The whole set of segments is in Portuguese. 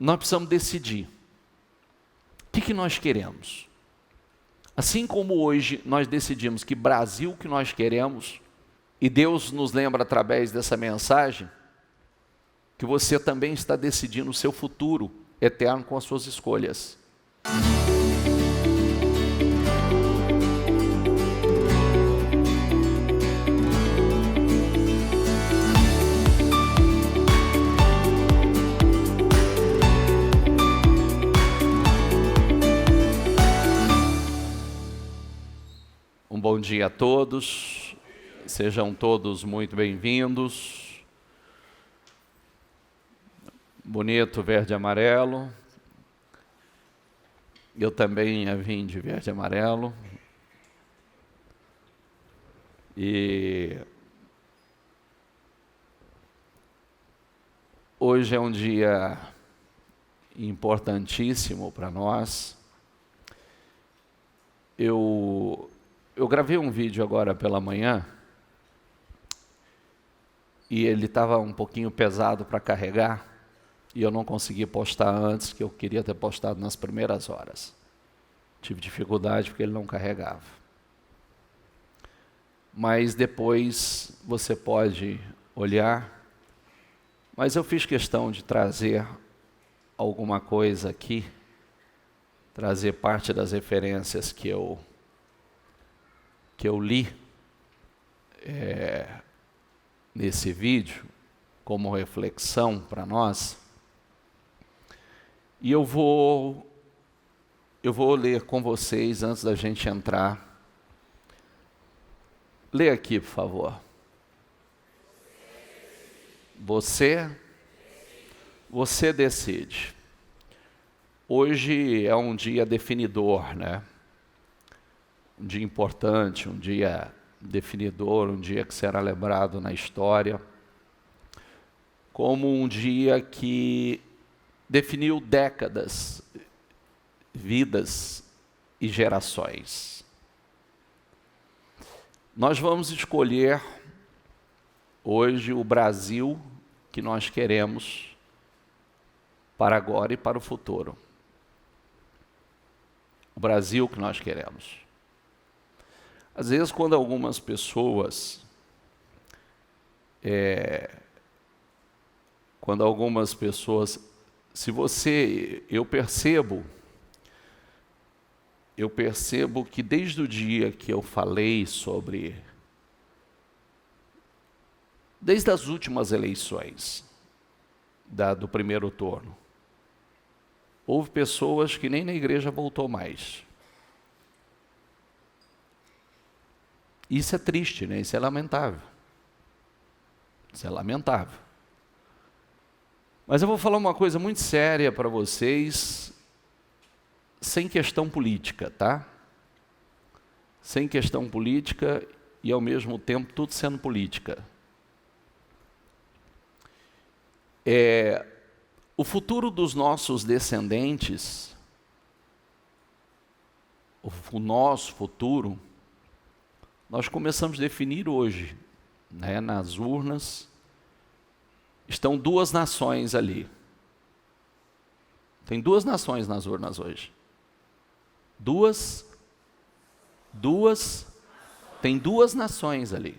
nós precisamos decidir. O que nós queremos? Assim como hoje nós decidimos que Brasil que nós queremos, e Deus nos lembra através dessa mensagem, que você também está decidindo o seu futuro eterno com as suas escolhas. Bom dia a todos, sejam todos muito bem-vindos. Bonito verde e amarelo. Eu também vim de verde e amarelo. E hoje é um dia importantíssimo para nós. Eu gravei um vídeo agora pela manhã e ele estava um pouquinho pesado para carregar e eu não consegui postar antes, que eu queria ter postado nas primeiras horas. Tive dificuldade porque ele não carregava. Mas depois você pode olhar. Mas eu fiz questão de trazer alguma coisa aqui, trazer parte das referências que eu li nesse vídeo, como reflexão para nós. E eu vou ler com vocês antes da gente entrar. Lê aqui, por favor. Você decide. Hoje é um dia definidor, né? Um dia importante, um dia definidor, um dia que será lembrado na história, como um dia que definiu décadas, vidas e gerações. Nós vamos escolher hoje o Brasil que nós queremos para agora e para o futuro. O Brasil que nós queremos. Às vezes, quando algumas pessoas, eu percebo que desde o dia que eu falei desde as últimas eleições, do primeiro turno, houve pessoas que nem na igreja voltou mais. Isso é triste, né? Isso é lamentável. Isso é lamentável. Mas eu vou falar uma coisa muito séria para vocês, sem questão política, tá? Sem questão política e, ao mesmo tempo, tudo sendo política. O futuro dos nossos descendentes, o nosso futuro, nós começamos a definir hoje, né? Nas urnas, estão duas nações ali. Tem duas nações nas urnas hoje. Tem duas nações ali.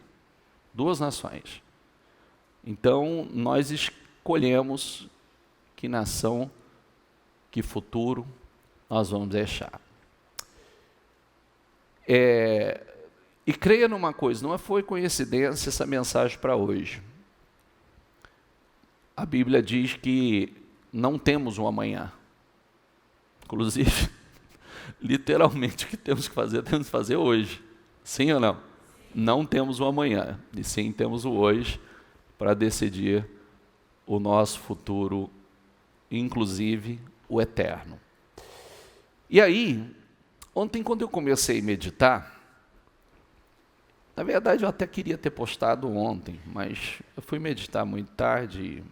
Duas nações. Então, nós escolhemos que nação, que futuro nós vamos deixar. E creia numa coisa, não foi coincidência essa mensagem para hoje. A Bíblia diz que não temos um amanhã. Inclusive, literalmente o que temos que fazer hoje. Sim ou não? Não temos um amanhã, e sim temos o hoje para decidir o nosso futuro, inclusive o eterno. E aí, ontem quando eu comecei a meditar, na verdade, eu até queria ter postado ontem, mas eu fui meditar muito tarde.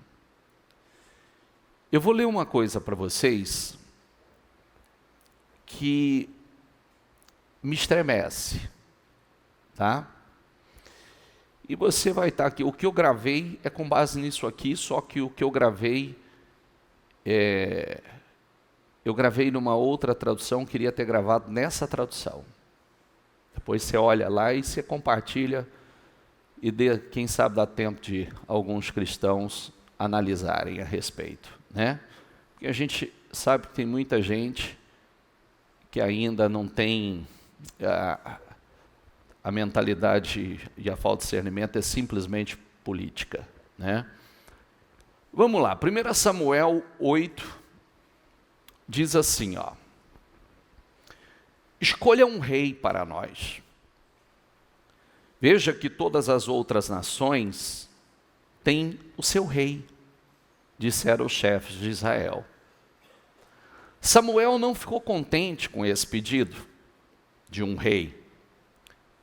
Eu vou ler uma coisa para vocês que me estremece, tá? E você vai estar aqui. O que eu gravei é com base nisso aqui, só que o que eu gravei Eu gravei numa outra tradução, queria ter gravado nessa tradução. Depois você olha lá e você compartilha e quem sabe dá tempo de alguns cristãos analisarem a respeito, né? Porque a gente sabe que tem muita gente que ainda não tem a mentalidade e a falta de discernimento é simplesmente política, né? Vamos lá, 1 Samuel 8 diz assim, ó: escolha um rei para nós. Veja que todas as outras nações têm o seu rei, disseram os chefes de Israel. Samuel não ficou contente com esse pedido de um rei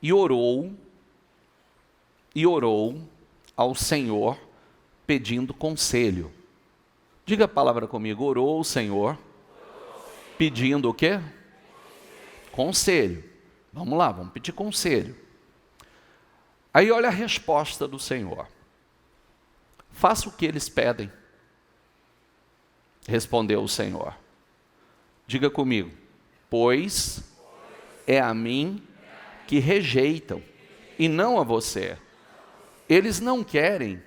e orou ao Senhor pedindo conselho. Diga a palavra comigo, orou ao Senhor pedindo o quê? Conselho. Vamos lá, vamos pedir conselho. Aí olha a resposta do Senhor. Faça o que eles pedem. Respondeu o Senhor. Diga comigo, pois é a mim que rejeitam, e não a você. Eles não querem,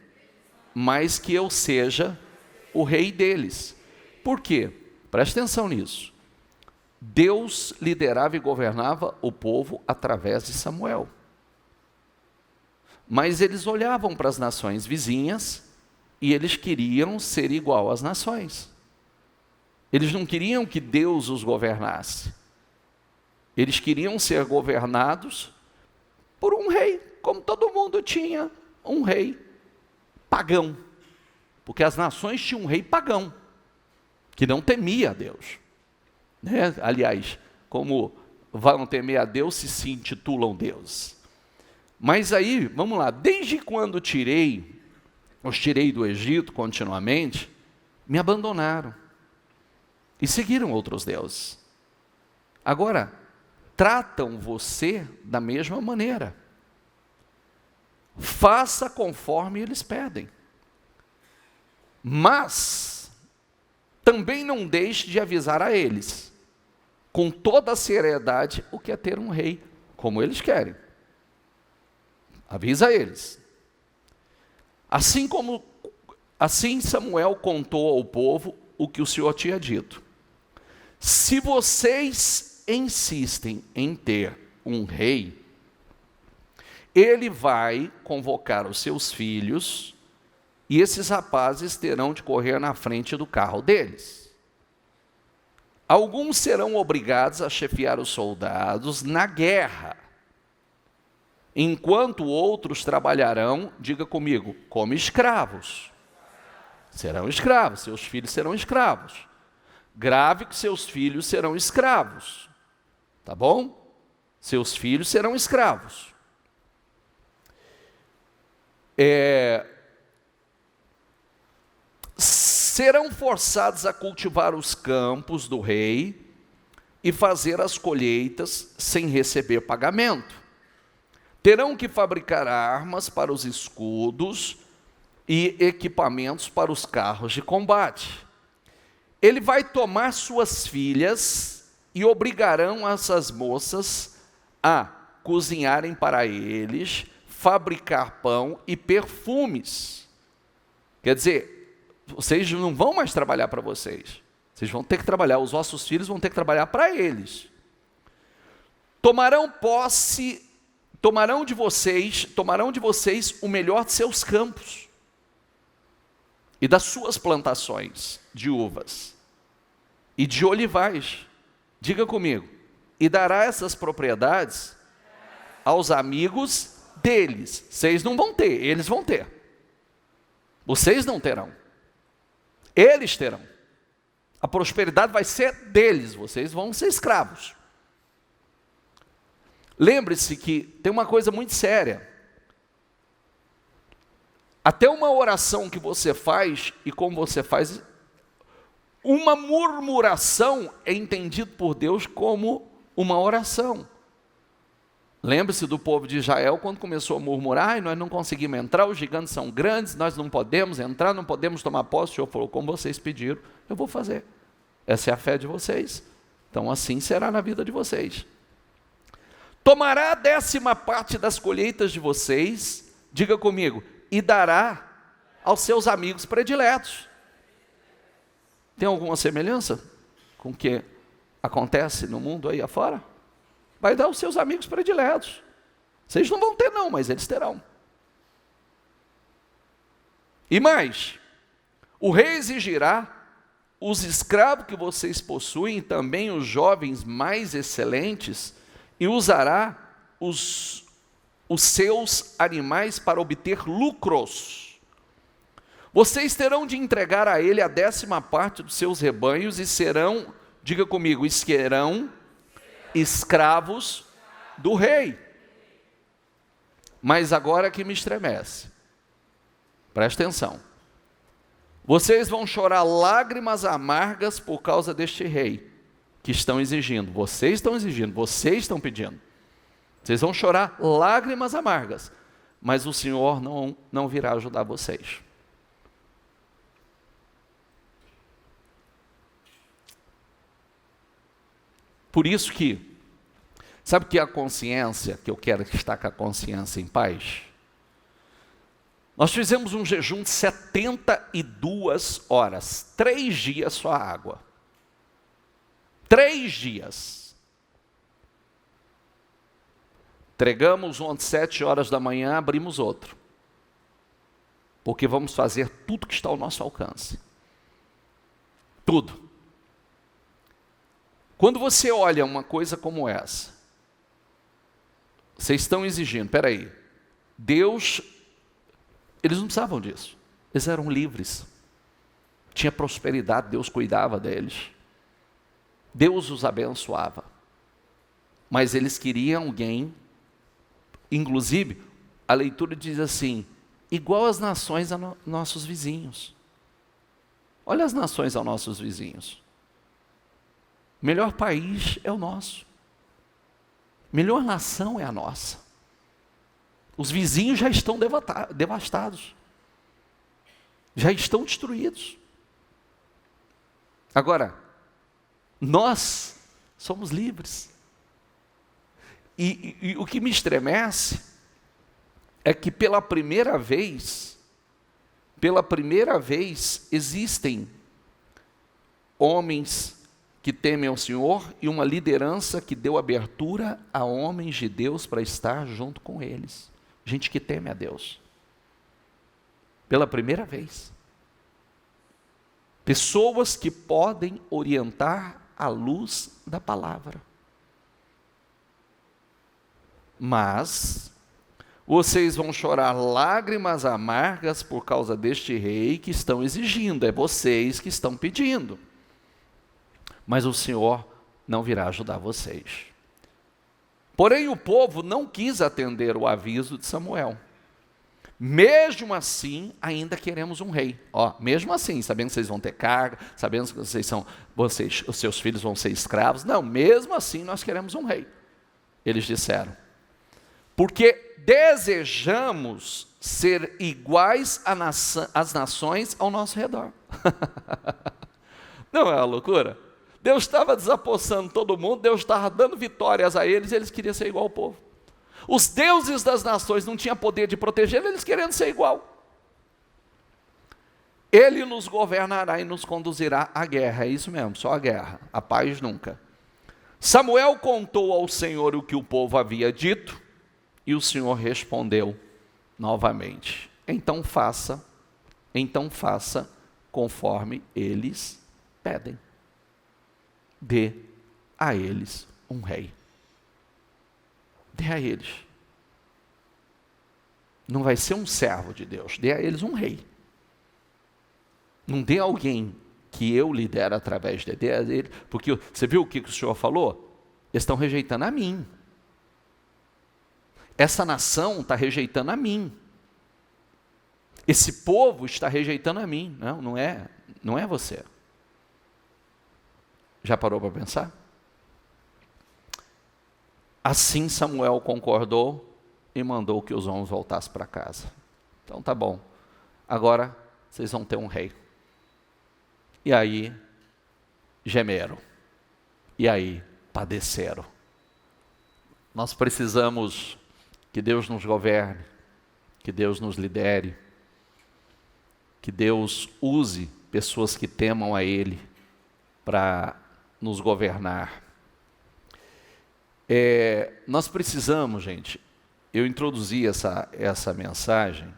mas que eu seja o rei deles. Por quê? Preste atenção nisso. Deus liderava e governava o povo através de Samuel. Mas eles olhavam para as nações vizinhas e eles queriam ser igual às nações. Eles não queriam que Deus os governasse. Eles queriam ser governados por um rei, como todo mundo tinha um rei pagão. Porque as nações tinham um rei pagão, que não temia a Deus. Né? Aliás, como vão temer a Deus se intitulam deuses. Mas aí, vamos lá, desde quando os tirei do Egito continuamente, me abandonaram e seguiram outros deuses. Agora, tratam você da mesma maneira. Faça conforme eles pedem. Mas também não deixe de avisar a eles, com toda a seriedade, o que é ter um rei, como eles querem. Avisa eles. Assim Samuel contou ao povo o que o Senhor tinha dito. Se vocês insistem em ter um rei, ele vai convocar os seus filhos e esses rapazes terão de correr na frente do carro deles. Alguns serão obrigados a chefiar os soldados na guerra, enquanto outros trabalharão, diga comigo, como escravos. Serão escravos, seus filhos serão escravos. Grave que seus filhos serão escravos. Tá bom? Seus filhos serão escravos. Serão forçados a cultivar os campos do rei e fazer as colheitas sem receber pagamento. Terão que fabricar armas para os escudos e equipamentos para os carros de combate. Ele vai tomar suas filhas e obrigarão essas moças a cozinharem para eles, fabricar pão e perfumes. Quer dizer, vocês não vão mais trabalhar para vocês. Vocês vão ter que trabalhar, os vossos filhos vão ter que trabalhar para eles. Tomarão de vocês o melhor de seus campos e das suas plantações de uvas e de olivais. Diga comigo, e dará essas propriedades aos amigos deles. Vocês não vão ter, eles vão ter. Vocês não terão. Eles terão. A prosperidade vai ser deles, vocês vão ser escravos. Lembre-se que tem uma coisa muito séria. Até uma oração que você faz, e como você faz, uma murmuração é entendido por Deus como uma oração. Lembre-se do povo de Israel quando começou a murmurar: nós não conseguimos entrar, os gigantes são grandes, nós não podemos entrar, não podemos tomar posse. O Senhor falou: como vocês pediram, eu vou fazer. Essa é a fé de vocês. Então assim será na vida de vocês. Tomará a 10ª parte das colheitas de vocês, diga comigo, e dará aos seus amigos prediletos. Tem alguma semelhança com o que acontece no mundo aí afora? Vai dar aos seus amigos prediletos. Vocês não vão ter não, mas eles terão. E mais, o rei exigirá os escravos que vocês possuem, e também os jovens mais excelentes, e usará os seus animais para obter lucros. Vocês terão de entregar a ele a 10ª parte dos seus rebanhos, e serão, diga comigo, serão escravos do rei. Mas agora que me estremece, presta atenção, vocês vão chorar lágrimas amargas por causa deste rei, que estão exigindo, vocês estão pedindo, vocês vão chorar lágrimas amargas, mas o Senhor não virá ajudar vocês. Por isso que, sabe que a consciência, que eu quero estar com a consciência em paz? Nós fizemos um jejum de 72 horas, 3 dias só água. 3 dias. Entregamos um às 7 horas da manhã, abrimos outro. Porque vamos fazer tudo que está ao nosso alcance. Tudo. Quando você olha uma coisa como essa, vocês estão exigindo, espera aí, Deus, eles não precisavam disso, eles eram livres, tinha prosperidade, Deus cuidava deles, Deus os abençoava, mas eles queriam alguém, inclusive, a leitura diz assim, igual as nações a nossos vizinhos. Olha as nações aos nossos vizinhos. O melhor país é o nosso. Melhor nação é a nossa. Os vizinhos já estão devastados. Já estão destruídos. Agora, nós somos livres. E o que me estremece é que pela primeira vez existem homens que temem ao Senhor, e uma liderança que deu abertura a homens de Deus para estar junto com eles. Gente que teme a Deus. Pela primeira vez. Pessoas que podem orientar à luz da palavra. Mas vocês vão chorar lágrimas amargas por causa deste rei que estão exigindo, é vocês que estão pedindo. Mas o Senhor não virá ajudar vocês. Porém, o povo não quis atender o aviso de Samuel. Mesmo assim, ainda queremos um rei. Mesmo assim, sabendo que vocês vão ter carga, sabendo que os seus filhos vão ser escravos. Não, mesmo assim nós queremos um rei. Eles disseram, porque desejamos ser iguais às nações ao nosso redor. Não é uma loucura? Deus estava desapossando todo mundo, Deus estava dando vitórias a eles, e eles queriam ser igual ao povo. Os deuses das nações não tinham poder de proteger, eles querendo ser igual. Ele nos governará e nos conduzirá à guerra, é isso mesmo, só a guerra, a paz nunca. Samuel contou ao Senhor o que o povo havia dito, e o Senhor respondeu novamente, então faça conforme eles pedem. Dê a eles um rei. Dê a eles. Não vai ser um servo de Deus, dê a eles um rei. Não dê alguém que eu lidero através de dê a ele, porque você viu o que o Senhor falou? Eles estão rejeitando a mim. Essa nação está rejeitando a mim. Esse povo está rejeitando a mim. Não é você. Já parou para pensar? Assim Samuel concordou e mandou que os homens voltassem para casa. Então tá bom, agora vocês vão ter um rei. E aí gemeram, e aí padeceram. Nós precisamos que Deus nos governe, que Deus nos lidere, que Deus use pessoas que temam a Ele para nos governar. Nós precisamos, gente, eu introduzi essa mensagem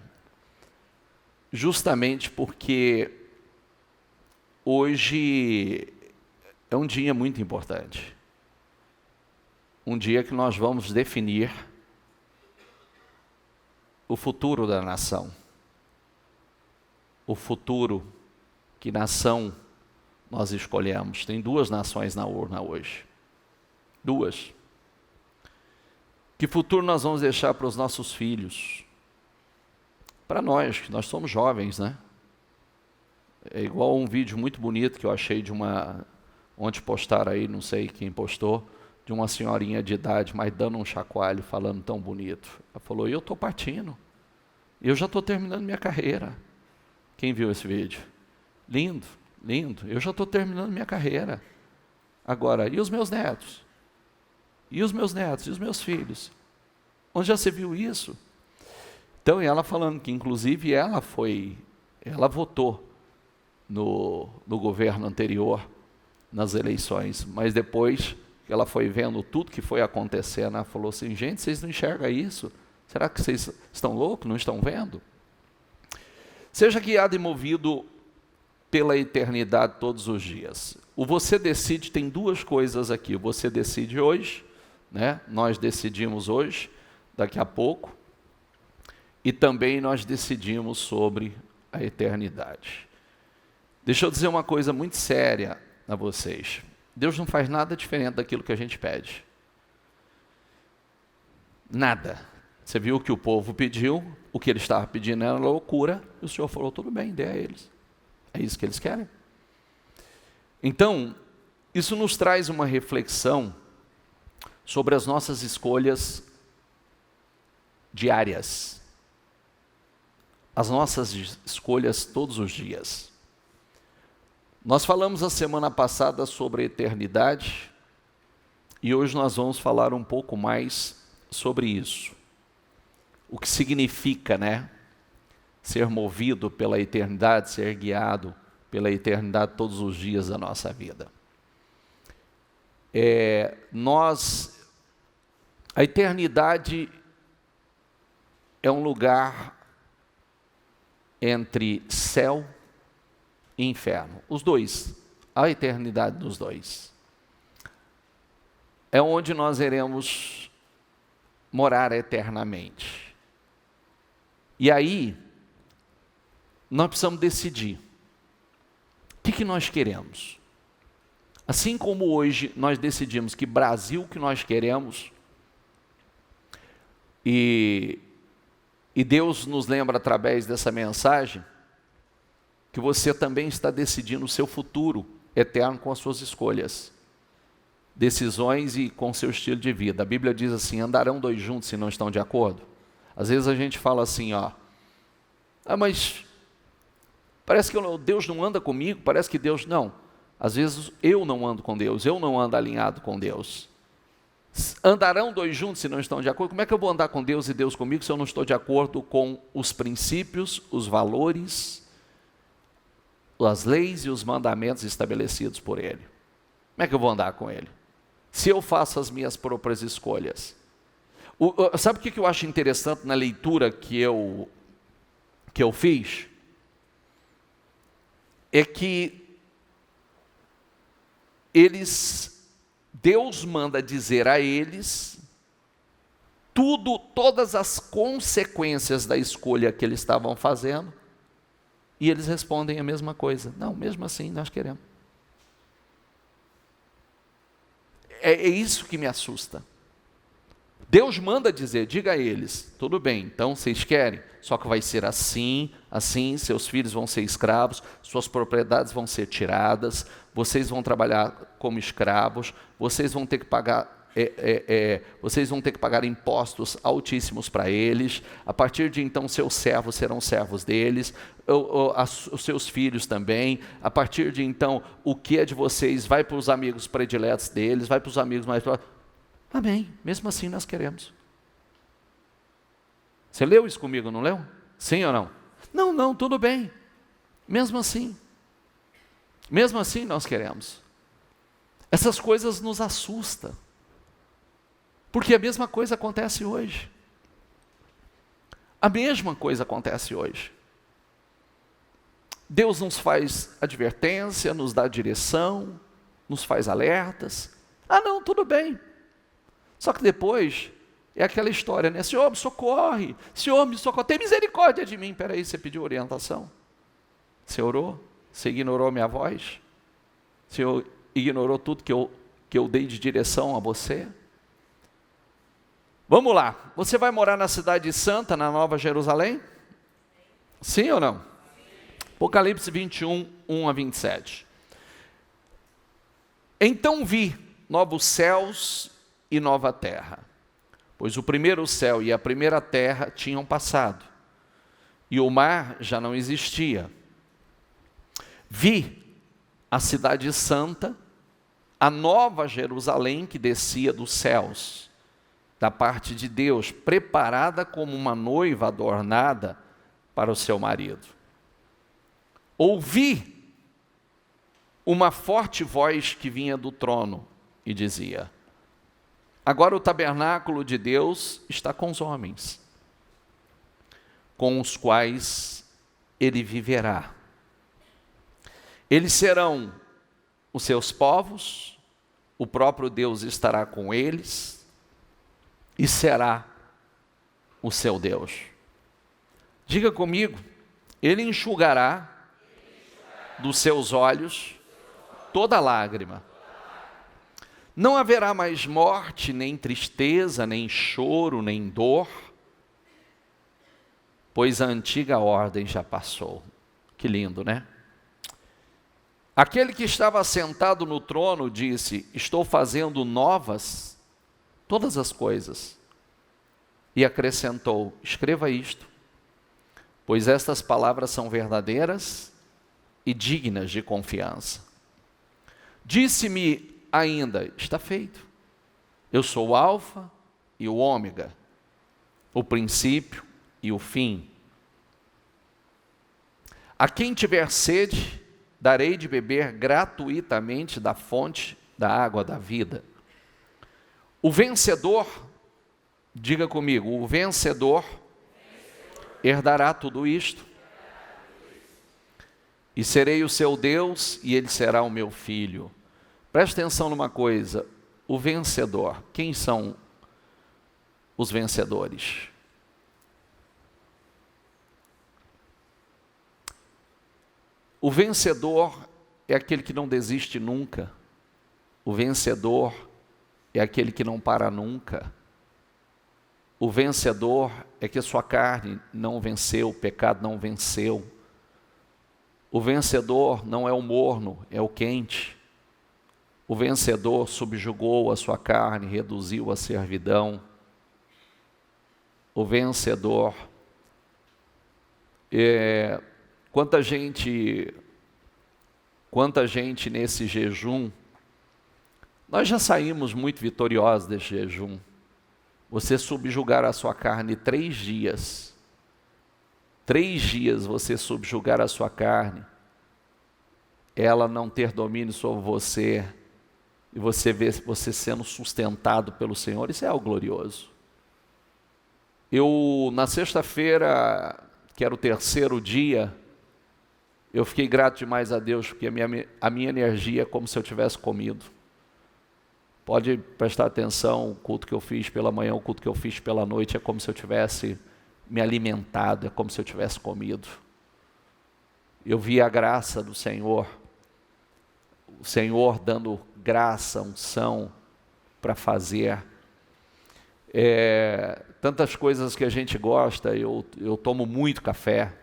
justamente porque hoje é um dia muito importante. Um dia que nós vamos definir o futuro da nação. O futuro, que nação nós escolhemos. Tem 2 nações na urna hoje. 2. Que futuro nós vamos deixar para os nossos filhos? Para nós, que nós somos jovens, né? É igual um vídeo muito bonito que eu achei de uma... Ontem postaram aí, não sei quem postou, de uma senhorinha de idade, mas dando um chacoalho, falando tão bonito. Ela falou, eu estou partindo. Eu já estou terminando minha carreira. Quem viu esse vídeo? Lindo, lindo. Eu já estou terminando minha carreira. Agora, e os meus netos? E os meus netos? E os meus filhos? Onde já se viu isso? Então, e ela falando que, inclusive, ela votou no governo anterior, nas eleições, mas depois que ela foi vendo tudo que foi acontecendo, ela falou assim, gente, vocês não enxergam isso? Será que vocês estão loucos, não estão vendo? Seja guiado e movido pela eternidade todos os dias. O você decide tem 2 coisas aqui. O você decide hoje, né? Nós decidimos hoje, daqui a pouco, e também nós decidimos sobre a eternidade. Deixa eu dizer uma coisa muito séria a vocês. Deus não faz nada diferente daquilo que a gente pede. Nada. Você viu o que o povo pediu, o que ele estava pedindo era loucura, e o Senhor falou, tudo bem, dê a eles. É isso que eles querem. Então, isso nos traz uma reflexão sobre as nossas escolhas diárias. As nossas escolhas todos os dias. Nós falamos a semana passada sobre a eternidade, e hoje nós vamos falar um pouco mais sobre isso. O que significa, né? Ser movido pela eternidade, ser guiado pela eternidade todos os dias da nossa vida. A eternidade é um lugar entre céu e inferno. Os dois, a eternidade dos dois. É onde nós iremos morar eternamente. E aí, nós precisamos decidir. O que nós queremos? Assim como hoje nós decidimos que Brasil que nós queremos, e Deus nos lembra através dessa mensagem, que você também está decidindo o seu futuro eterno com as suas escolhas, decisões e com seu estilo de vida. A Bíblia diz assim, andarão 2 juntos se não estão de acordo? Às vezes a gente fala assim, mas parece que Deus não anda comigo, parece que Deus não. Às vezes eu não ando com Deus, eu não ando alinhado com Deus. Andarão 2 juntos se não estão de acordo? Como é que eu vou andar com Deus e Deus comigo se eu não estou de acordo com os princípios, os valores, as leis e os mandamentos estabelecidos por Ele? Como é que eu vou andar com Ele? Se eu faço as minhas próprias escolhas. Sabe o que eu acho interessante na leitura que eu fiz? É que Deus manda dizer a eles todas as consequências da escolha que eles estavam fazendo, e eles respondem a mesma coisa. Não, mesmo assim nós queremos. É isso que me assusta. Deus manda dizer, diga a eles, tudo bem, então vocês querem, só que vai ser assim, seus filhos vão ser escravos, suas propriedades vão ser tiradas, vocês vão trabalhar como escravos, vocês vão ter que pagar vocês vão ter que pagar impostos altíssimos para eles. A partir de então, seus servos serão servos deles, os seus filhos também. A partir de então, o que é de vocês vai para os amigos prediletos deles, vai para os amigos mais próximos. Amém. Mesmo assim nós queremos. Você leu isso comigo, não leu? Sim ou não? Não, tudo bem. Mesmo assim nós queremos. Essas coisas nos assustam. Porque a mesma coisa acontece hoje. A mesma coisa acontece hoje. Deus nos faz advertência, nos dá direção, nos faz alertas. Não, tudo bem. Só que depois é aquela história, né? Senhor, me socorre. Senhor, me socorre. Tem misericórdia de mim. Peraí, você pediu orientação? Você orou? Você ignorou minha voz? Você ignorou tudo que eu dei de direção a você? Vamos lá, você vai morar na cidade santa, na Nova Jerusalém? Sim ou não? Apocalipse 21, 1 a 27. Então vi novos céus e nova terra, pois o primeiro céu e a primeira terra tinham passado, e o mar já não existia. Vi a cidade santa, a nova Jerusalém que descia dos céus, da parte de Deus, preparada como uma noiva adornada para o seu marido. Ouvi uma forte voz que vinha do trono e dizia: agora o tabernáculo de Deus está com os homens, com os quais ele viverá. Eles serão os seus povos, o próprio Deus estará com eles, e será o seu Deus. Diga comigo, ele enxugará dos seus olhos toda lágrima. Não haverá mais morte, nem tristeza, nem choro, nem dor, pois a antiga ordem já passou. Que lindo, né? Aquele que estava sentado no trono disse: estou fazendo novas todas as coisas. E acrescentou: escreva isto, pois estas palavras são verdadeiras e dignas de confiança. Disse-me ainda: está feito. Eu sou o Alfa e o Ômega, o princípio e o fim. A quem tiver sede, darei de beber gratuitamente da fonte da água da vida. O vencedor, diga comigo, o vencedor herdará tudo isto. E serei o seu Deus e ele será o meu filho. Preste atenção numa coisa, o vencedor, quem são os vencedores? O vencedor é aquele que não desiste nunca. O vencedor é aquele que não para nunca. O vencedor é que a sua carne não venceu, o pecado não venceu. O vencedor não é o morno, é o quente. O vencedor subjugou a sua carne, reduziu a servidão. O vencedor quanta gente nesse jejum. Nós já saímos muito vitoriosos desse jejum. Você subjugar a sua carne 3 dias. 3 dias você subjugar a sua carne. Ela não ter domínio sobre você. E você ver você sendo sustentado pelo Senhor. Isso é algo glorioso. Na sexta-feira, que era o 3º dia, eu fiquei grato demais a Deus, porque a minha energia é como se eu tivesse comido. Pode prestar atenção, o culto que eu fiz pela manhã, o culto que eu fiz pela noite, é como se eu tivesse me alimentado, é como se eu tivesse comido. Eu vi a graça do Senhor, o Senhor dando graça, unção para fazer. Tantas coisas que a gente gosta, eu tomo muito café.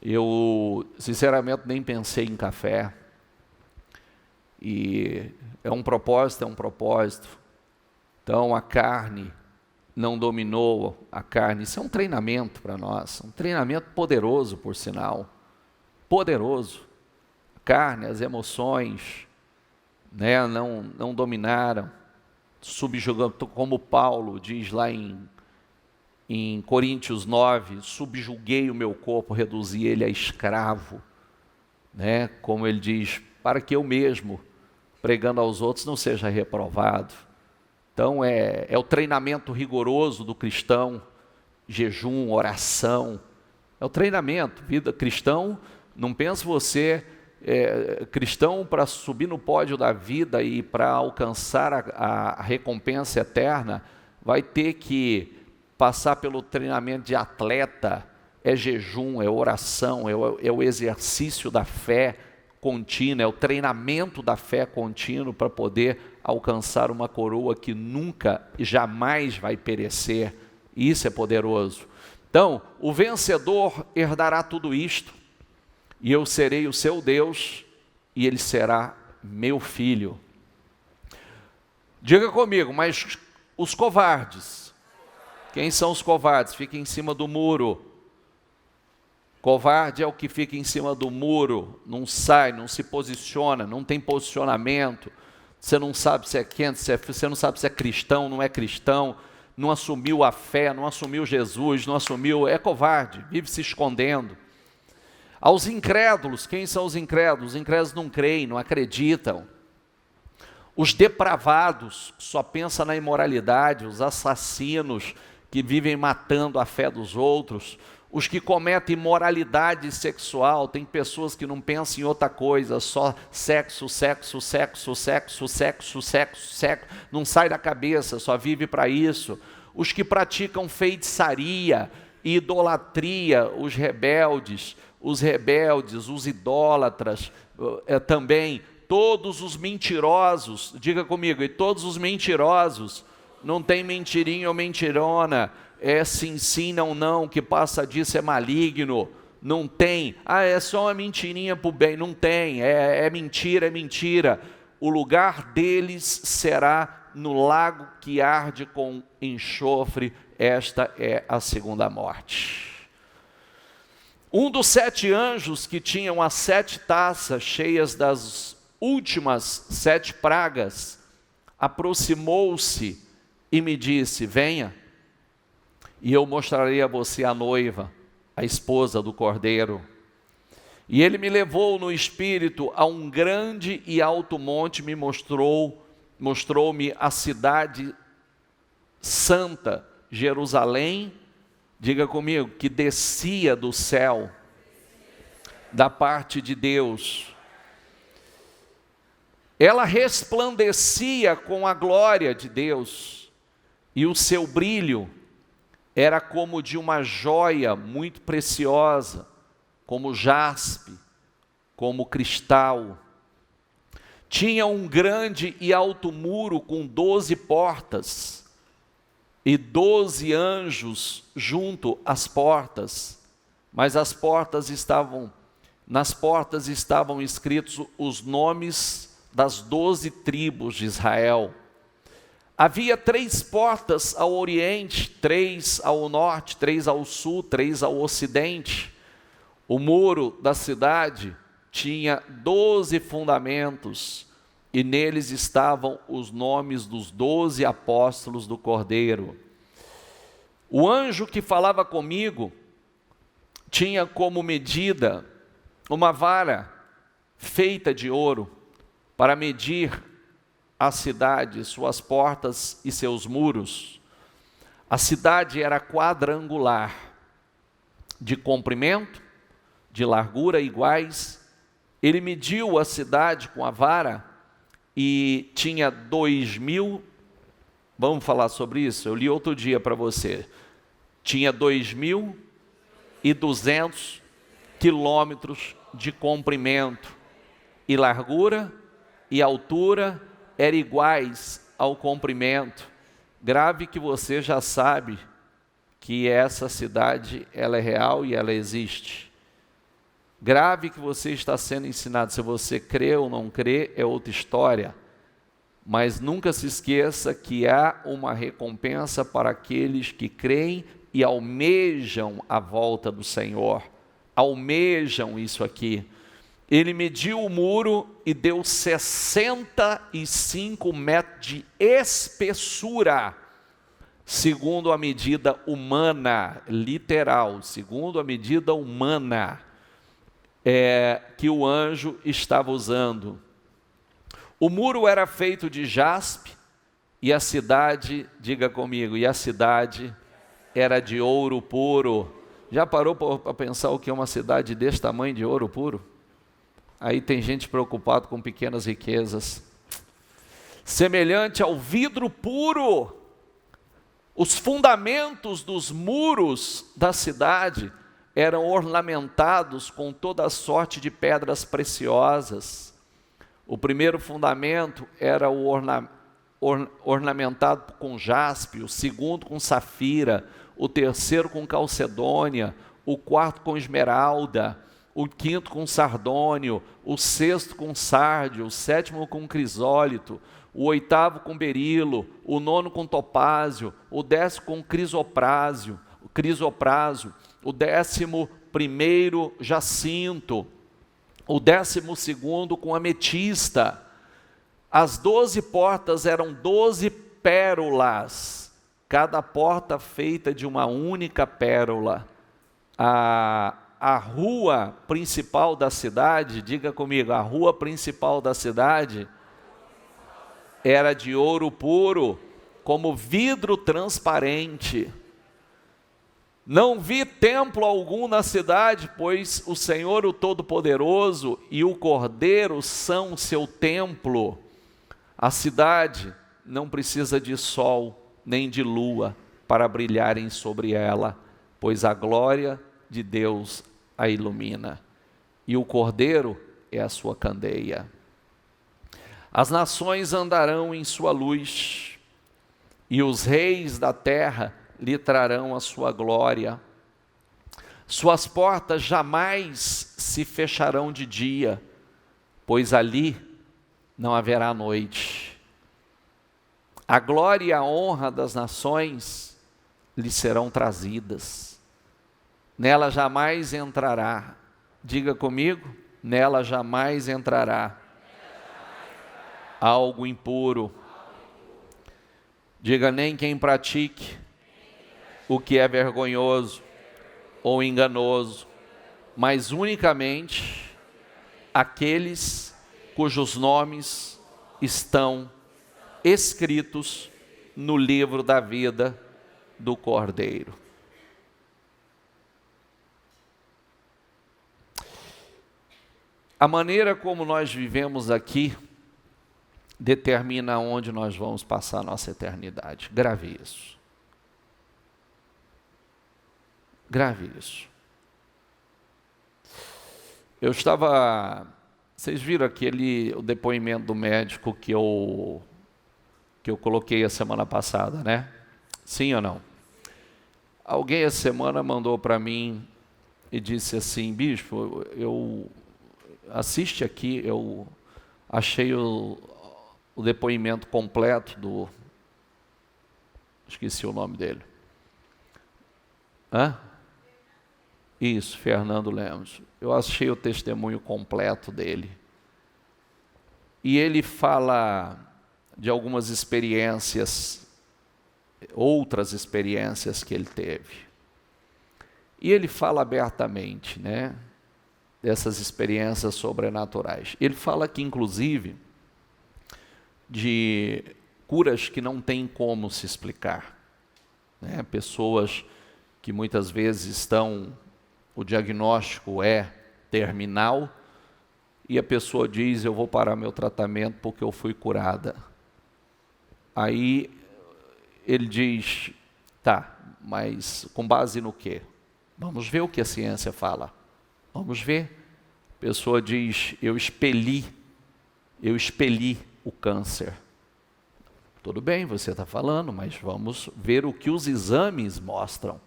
Eu, sinceramente, nem pensei em café. E é um propósito, é um propósito. Então a carne não dominou a carne. Isso é um treinamento para nós, um treinamento poderoso, por sinal. Poderoso. A carne, as emoções, né, não dominaram, subjugando, como Paulo diz lá em Coríntios 9, subjuguei o meu corpo, reduzi ele a escravo, né, como ele diz, para que eu mesmo, pregando aos outros, não seja reprovado. Então é o treinamento rigoroso do cristão, jejum, oração, é o treinamento, vida cristão. Não pense você, cristão, para subir no pódio da vida e para alcançar a recompensa eterna, vai ter que passar pelo treinamento de atleta, é jejum, é oração, é o exercício da fé contínua, é o treinamento da fé contínuo para poder alcançar uma coroa que nunca, jamais vai perecer. Isso é poderoso. Então, o vencedor herdará tudo isto, e eu serei o seu Deus, e ele será meu filho. Diga comigo, mas os covardes, quem são os covardes? Fica em cima do muro. Covarde é o que fica em cima do muro, não sai, não se posiciona, não tem posicionamento. Você não sabe se é quente, você não sabe se é cristão, não é cristão, não assumiu a fé, não assumiu Jesus, não assumiu, é covarde, vive se escondendo. Aos incrédulos, quem são os incrédulos? Os incrédulos não creem, não acreditam. Os depravados, só pensam na imoralidade, os assassinos que vivem matando a fé dos outros, os que cometem imoralidade sexual, tem pessoas que não pensam em outra coisa, só sexo, sexo, sexo, sexo, sexo, sexo, sexo, não sai da cabeça, só vive para isso. Os que praticam feitiçaria, idolatria, os rebeldes, os idólatras, também todos os mentirosos, diga comigo, e todos os mentirosos, não tem mentirinha ou mentirona, é sim, sim, não, não, que passa disso é maligno, não tem, é só uma mentirinha para o bem, não tem, é mentira, é mentira. O lugar deles será no lago que arde com enxofre, esta é a segunda morte. Um dos 7 anjos que tinham as 7 taças cheias das últimas 7 pragas, aproximou-se e me disse, venha, e eu mostrarei a você a noiva, a esposa do Cordeiro. E ele me levou no espírito a um grande e alto monte, mostrou-me a cidade santa, Jerusalém, diga comigo, que descia do céu, da parte de Deus. Ela resplandecia com a glória de Deus, e o seu brilho era como de uma joia muito preciosa, como jaspe, como cristal. Tinha um grande e alto muro com 12 portas, e 12 anjos junto às portas, mas nas portas estavam escritos os nomes das 12 tribos de Israel. Havia 3 portas ao oriente, 3 ao norte, 3 ao sul, 3 ao ocidente. O muro da cidade tinha 12 fundamentos, e neles estavam os nomes dos 12 apóstolos do Cordeiro. O anjo que falava comigo tinha como medida uma vara feita de ouro para medir a cidade, suas portas e seus muros. A cidade era quadrangular, de comprimento, de largura iguais. Ele mediu a cidade com a vara e tinha 2.000, vamos falar sobre isso? Eu li outro dia para você. Tinha 2.200 quilômetros de comprimento, e largura e altura eram iguais ao comprimento. Grave que você já sabe que essa cidade ela é real e ela existe. Grave que você está sendo ensinado. Se você crê ou não crê, é outra história. Mas nunca se esqueça que há uma recompensa para aqueles que creem e almejam a volta do Senhor. Almejam isso aqui. Ele mediu o muro e deu 65 metros de espessura, segundo a medida humana, literal, segundo a medida humana que o anjo estava usando. O muro era feito de jaspe e a cidade, diga comigo, e a cidade era de ouro puro. Já parou para pensar o que é uma cidade desse tamanho de ouro puro? Aí tem gente preocupada com pequenas riquezas. Semelhante ao vidro puro, os fundamentos dos muros da cidade eram ornamentados com toda a sorte de pedras preciosas. O primeiro fundamento era ornamentado com jaspe, o segundo com safira, o terceiro com calcedônia, o quarto com esmeralda, o quinto com sardônio, o sexto com sárdio, o sétimo com crisólito, o oitavo com berilo, o nono com topázio, o 10º com crisopráso, o 11º jacinto, o 12º com ametista. As 12 portas eram 12 pérolas, cada porta feita de uma única pérola. A rua principal da cidade, diga comigo, a rua principal da cidade era de ouro puro, como vidro transparente. Não vi templo algum na cidade, pois o Senhor, o Todo-Poderoso, e o Cordeiro são seu templo. A cidade não precisa de sol nem de lua para brilharem sobre ela, pois a glória de Deus a ilumina, e o Cordeiro é a sua candeia. As nações andarão em sua luz, e os reis da terra lhe trarão a sua glória. Suas portas jamais se fecharão de dia, pois ali não haverá noite. A glória e a honra das nações lhe serão trazidas. Nela jamais entrará. Diga comigo, nela jamais entrará algo impuro. Diga, nem quem pratique o que é vergonhoso ou enganoso, mas unicamente aqueles cujos nomes estão escritos no livro da vida do Cordeiro. A maneira como nós vivemos aqui determina onde nós vamos passar a nossa eternidade. Grave isso. Grave isso. Eu estava... Vocês viram o depoimento do médico que eu coloquei a semana passada, né? Sim ou não? Alguém essa semana mandou para mim e disse assim, bispo, assiste aqui, eu achei o depoimento completo do... Esqueci o nome dele. Isso, Fernando Lemos. Eu achei o testemunho completo dele. E ele fala de algumas experiências, outras experiências que ele teve. E ele fala abertamente, né, dessas experiências sobrenaturais. Ele fala que, inclusive, de curas que não tem como se explicar, né? Pessoas que muitas vezes o diagnóstico é terminal, e a pessoa diz, eu vou parar meu tratamento porque eu fui curada. Aí ele diz, tá, mas com base no quê? Vamos ver o que a ciência fala. Vamos ver. A pessoa diz, eu expeli o câncer. Tudo bem, você está falando, mas vamos ver o que os exames mostram.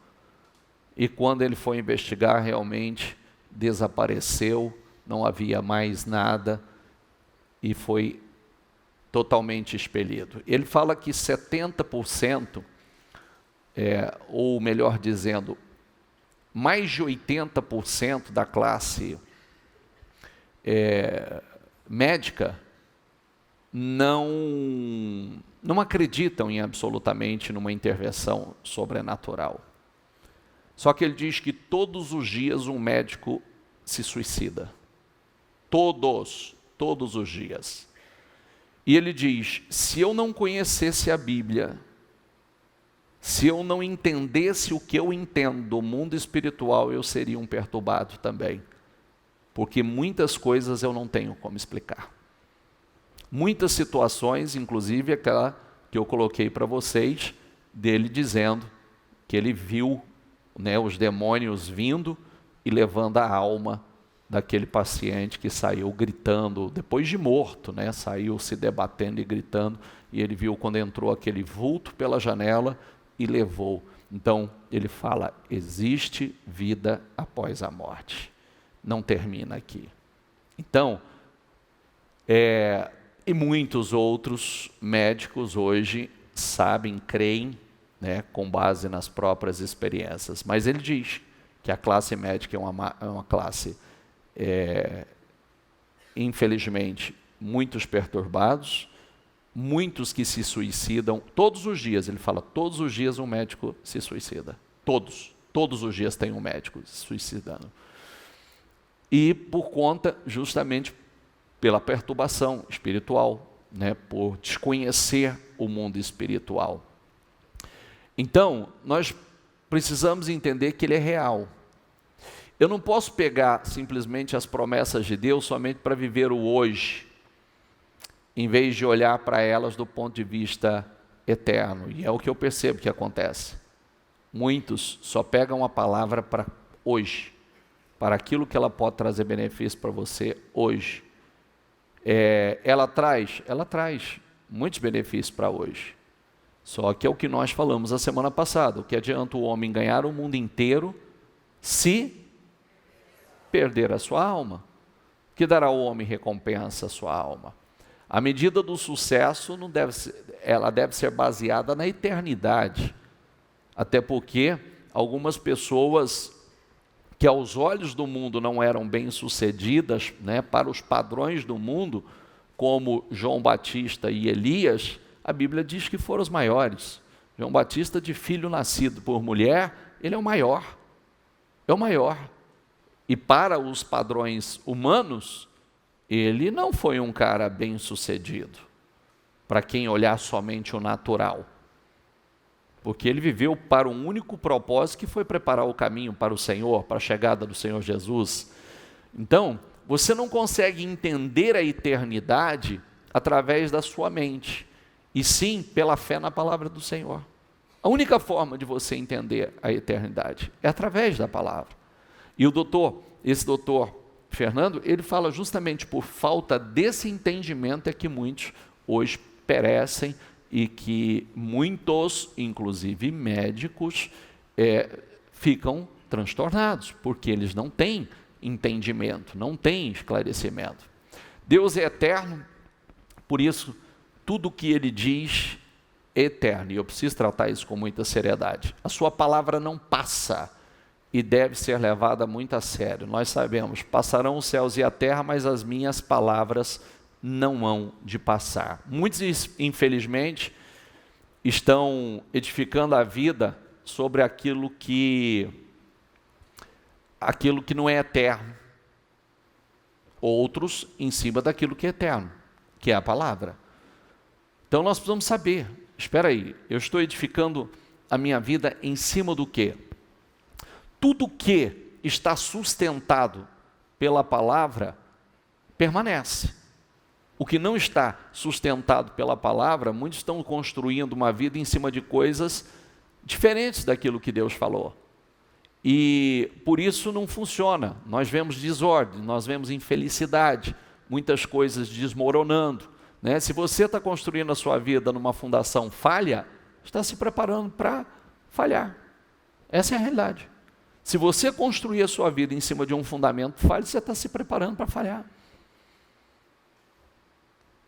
E quando ele foi investigar, realmente desapareceu, não havia mais nada e foi totalmente expelido. Ele fala que 70%, ou melhor dizendo, mais de 80% da classe médica não acreditam em absolutamente numa intervenção sobrenatural. Só que ele diz que todos os dias um médico se suicida. Todos os dias. E ele diz, se eu não conhecesse a Bíblia, se eu não entendesse o que eu entendo do mundo espiritual, eu seria um perturbado também. Porque muitas coisas eu não tenho como explicar. Muitas situações, inclusive aquela que eu coloquei para vocês, dele dizendo que ele viu, né, os demônios vindo e levando a alma daquele paciente que saiu gritando, depois de morto, né, saiu se debatendo e gritando, e ele viu quando entrou aquele vulto pela janela e levou. Então, ele fala, existe vida após a morte. Não termina aqui. Então, e muitos outros médicos hoje sabem, creem, né, com base nas próprias experiências. Mas ele diz que a classe médica é uma classe, infelizmente, muitos perturbados, muitos que se suicidam. Todos os dias, ele fala, todos os dias um médico se suicida. Todos os dias tem um médico se suicidando. E por conta, justamente, pela perturbação espiritual, né, por desconhecer o mundo espiritual. Então, nós precisamos entender que ele é real. Eu não posso pegar simplesmente as promessas de Deus somente para viver o hoje, em vez de olhar para elas do ponto de vista eterno. E é o que eu percebo que acontece. Muitos só pegam a palavra para hoje, para aquilo que ela pode trazer benefício para você hoje. Ela traz muitos benefícios para hoje. Só que é o que nós falamos a semana passada. O que adianta o homem ganhar o mundo inteiro se perder a sua alma? O que dará ao homem recompensa a sua alma? A medida do sucesso ela deve ser baseada na eternidade. Até porque algumas pessoas que aos olhos do mundo não eram bem-sucedidas, né, para os padrões do mundo, como João Batista e Elias, a Bíblia diz que foram os maiores. João Batista, de filho nascido por mulher, ele é o maior. É o maior. E para os padrões humanos, ele não foi um cara bem-sucedido, para quem olhar somente o natural. Porque ele viveu para um único propósito, que foi preparar o caminho para o Senhor, para a chegada do Senhor Jesus. Então, você não consegue entender a eternidade através da sua mente, e sim pela fé na palavra do Senhor. A única forma de você entender a eternidade é através da palavra. E esse doutor Fernando, ele fala justamente por falta desse entendimento é que muitos hoje perecem, e que muitos, inclusive médicos, ficam transtornados, porque eles não têm entendimento, não têm esclarecimento. Deus é eterno, por isso, tudo o que Ele diz é eterno, e eu preciso tratar isso com muita seriedade. A sua palavra não passa, e deve ser levada muito a sério. Nós sabemos, passarão os céus e a terra, mas as minhas palavras não hão de passar. Muitos, infelizmente, estão edificando a vida sobre aquilo que não é eterno. Outros em cima daquilo que é eterno, que é a palavra. Então nós precisamos saber, espera aí, eu estou edificando a minha vida em cima do quê? Tudo que está sustentado pela palavra permanece. O que não está sustentado pela palavra, muitos estão construindo uma vida em cima de coisas diferentes daquilo que Deus falou. E por isso não funciona. Nós vemos desordem, nós vemos infelicidade, muitas coisas desmoronando, né? Se você está construindo a sua vida numa fundação falha, está se preparando para falhar. Essa é a realidade. Se você construir a sua vida em cima de um fundamento falho, você está se preparando para falhar.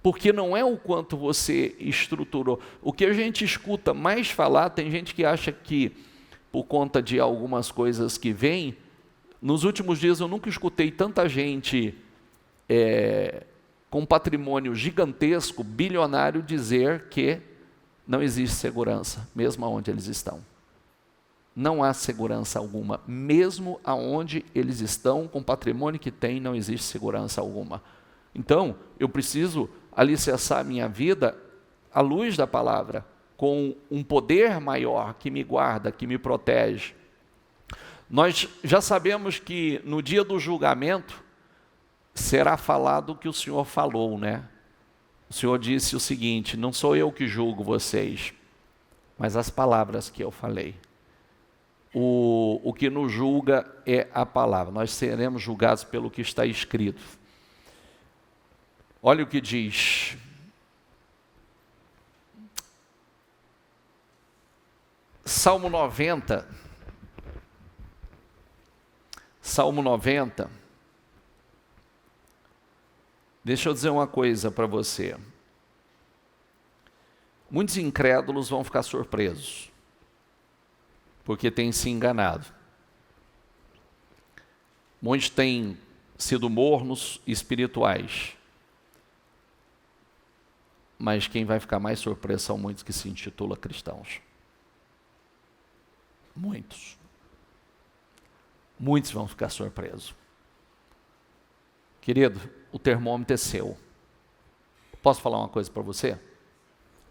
Porque não é o quanto você estruturou. O que a gente escuta mais falar, tem gente que acha que, por conta de algumas coisas que vêm, nos últimos dias eu nunca escutei tanta gente com patrimônio gigantesco, bilionário, dizer que não existe segurança, mesmo onde eles estão. Não há segurança alguma, mesmo aonde eles estão, com o patrimônio que têm, não existe segurança alguma. Então, eu preciso alicerçar a minha vida à luz da palavra, com um poder maior que me guarda, que me protege. Nós já sabemos que no dia do julgamento será falado o que o Senhor falou, né? O Senhor disse o seguinte: não sou eu que julgo vocês, mas as palavras que eu falei. O que nos julga é a palavra. Nós seremos julgados pelo que está escrito. Olha o que diz. Salmo 90. Salmo 90. Deixa eu dizer uma coisa para você. Muitos incrédulos vão ficar surpresos, porque têm se enganado. Muitos têm sido mornos espirituais. Mas quem vai ficar mais surpreso são muitos que se intitulam cristãos. Muitos. Muitos vão ficar surpresos. Querido, o termômetro é seu. Posso falar uma coisa para você?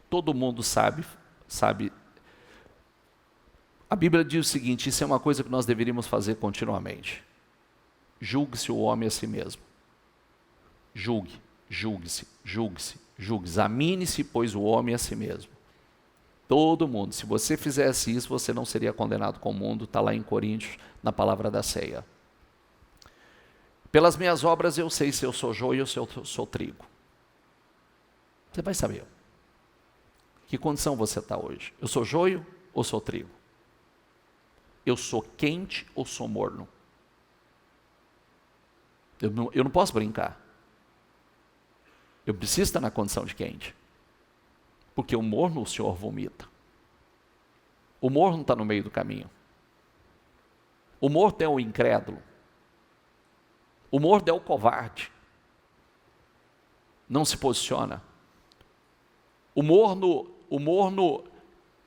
Todo mundo sabe. A Bíblia diz o seguinte: isso é uma coisa que nós deveríamos fazer continuamente. Julgue-se o homem a si mesmo. Julgue-se. Examine-se, pois, o homem a si mesmo. Todo mundo. Se você fizesse isso, você não seria condenado com o mundo. Está lá em Coríntios, na palavra da ceia. Pelas minhas obras eu sei se eu sou joio ou se eu sou trigo. Você vai saber. Que condição você está hoje? Eu sou joio ou sou trigo? Eu sou quente ou sou morno? Eu não posso brincar. Eu preciso estar na condição de quente. Porque o morno o Senhor vomita. O morno está no meio do caminho. O morno é o incrédulo. O morno é o covarde. Não se posiciona. O morno,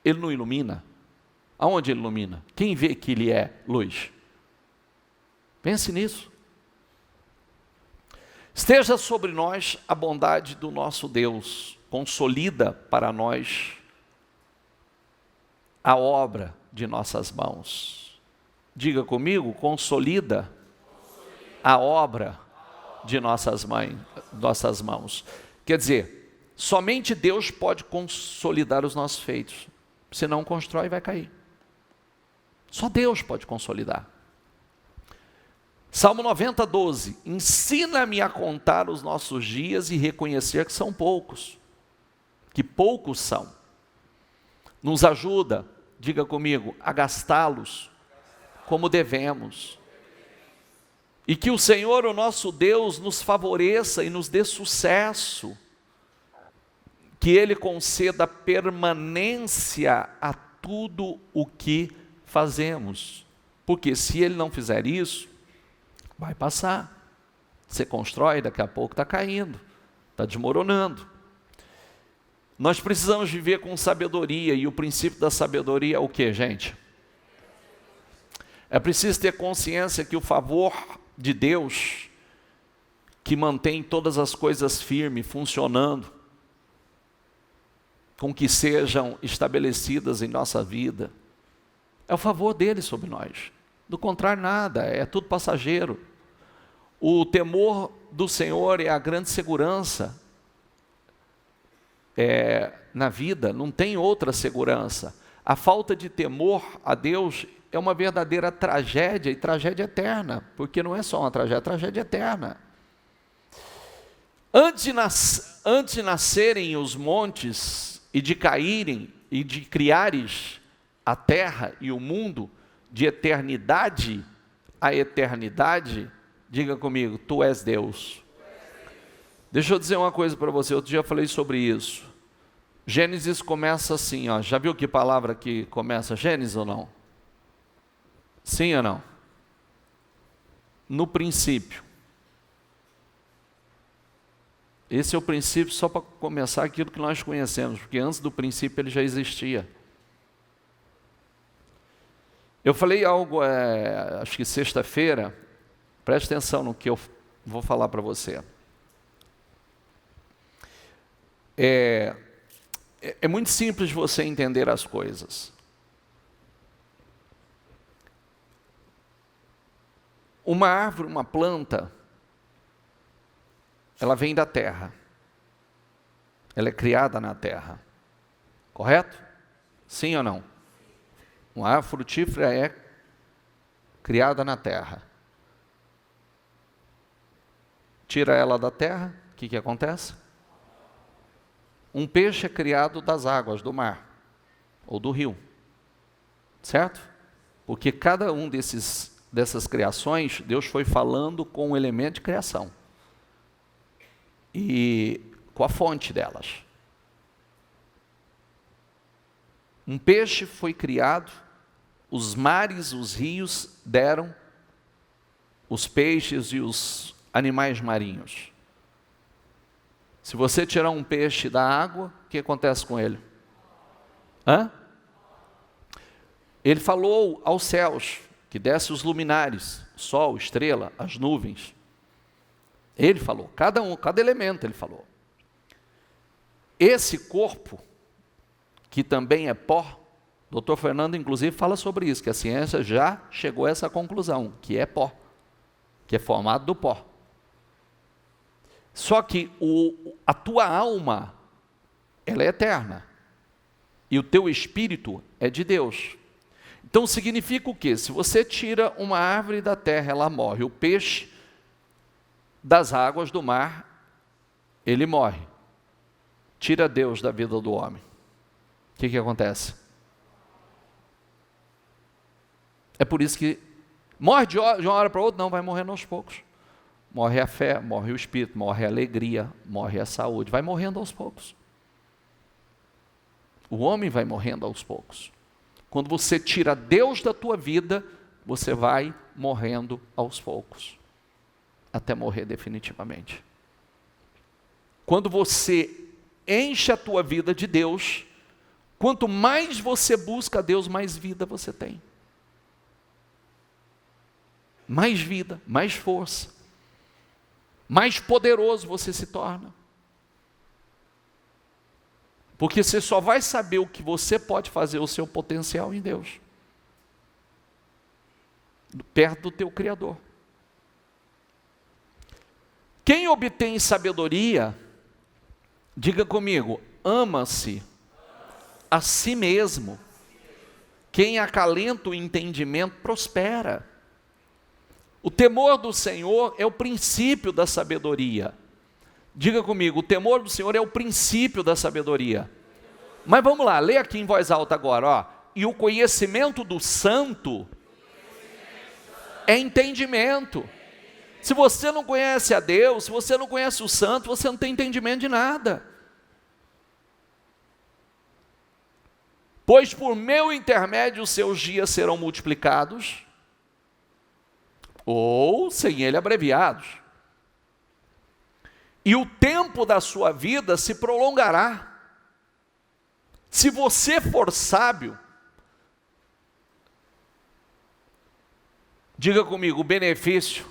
ele não ilumina. Aonde ele ilumina? Quem vê que ele é luz? Pense nisso. Esteja sobre nós a bondade do nosso Deus, consolida para nós a obra de nossas mãos. Diga comigo, consolida a obra de nossas mãos. Quer dizer, somente Deus pode consolidar os nossos feitos. Se não constrói, vai cair. Só Deus pode consolidar. Salmo 90, 12. Ensina-me a contar os nossos dias e reconhecer que são poucos. Que poucos são. Nos ajuda, diga comigo, a gastá-los como devemos. E que o Senhor, o nosso Deus, nos favoreça e nos dê sucesso. Que Ele conceda permanência a tudo o que fazemos. Porque se Ele não fizer isso, vai passar. Você constrói, daqui a pouco está caindo, está desmoronando. Nós precisamos viver com sabedoria, e o princípio da sabedoria é o que, gente? É preciso ter consciência que o favor de Deus, que mantém todas as coisas firmes, funcionando, com que sejam estabelecidas em nossa vida, é o favor dele sobre nós. Do contrário, nada, é tudo passageiro. O temor do Senhor é a grande segurança na vida, não tem outra segurança. A falta de temor a Deus é uma verdadeira tragédia, e tragédia eterna, porque não é só uma tragédia, é tragédia eterna. Antes de nascerem os montes, e de caírem, e de criares a terra e o mundo, de eternidade a eternidade, diga comigo, tu és Deus. Deixa eu dizer uma coisa para você, outro dia eu falei sobre isso. Gênesis começa assim, ó. Já viu que palavra que começa Gênesis ou não? Sim ou não? No princípio. Esse é o princípio só para começar aquilo que nós conhecemos, porque antes do princípio ele já existia. Eu falei algo, acho que sexta-feira, preste atenção no que eu vou falar para você. É muito simples você entender as coisas. Uma árvore, uma planta, ela vem da terra. Ela é criada na terra. Correto? Sim ou não? Uma árvore frutífera é criada na terra. Tira ela da terra, o que acontece? Um peixe é criado das águas do mar ou do rio, certo? Porque cada um dessas criações, Deus foi falando com o elemento de criação e com a fonte delas. Um peixe foi criado, os mares, os rios deram os peixes e os animais marinhos. Se você tirar um peixe da água, o que acontece com ele? Ele falou aos céus, que desce os luminares, sol, estrela, as nuvens. Ele falou, cada elemento ele falou. Esse corpo, que também é pó, Dr. Fernando inclusive fala sobre isso, que a ciência já chegou a essa conclusão, que é pó, que é formado do pó. Só que a tua alma, ela é eterna. E o teu espírito é de Deus. Então significa o quê? Se você tira uma árvore da terra, ela morre. O peixe das águas do mar, ele morre. Tira Deus da vida do homem. O que acontece? É por isso que morre de uma hora para outra, não, vai morrendo aos poucos. Morre a fé, morre o espírito, morre a alegria, morre a saúde, vai morrendo aos poucos. O homem vai morrendo aos poucos. Quando você tira Deus da tua vida, você vai morrendo aos poucos, até morrer definitivamente. Quando você enche a tua vida de Deus, quanto mais você busca Deus, mais vida você tem. Mais vida, mais força. Mais poderoso você se torna. Porque você só vai saber o que você pode fazer, o seu potencial em Deus. Perto do teu Criador. Quem obtém sabedoria, diga comigo, ama-se a si mesmo. Quem acalenta o entendimento, prospera. O temor do Senhor é o princípio da sabedoria. Diga comigo, o temor do Senhor é o princípio da sabedoria. Mas vamos lá, lê aqui em voz alta agora, ó. E o conhecimento do santo é entendimento. Se você não conhece a Deus, se você não conhece o santo, você não tem entendimento de nada. Pois por meu intermédio os seus dias serão multiplicados, ou sem ele abreviados. E o tempo da sua vida se prolongará. Se você for sábio, diga comigo, o benefício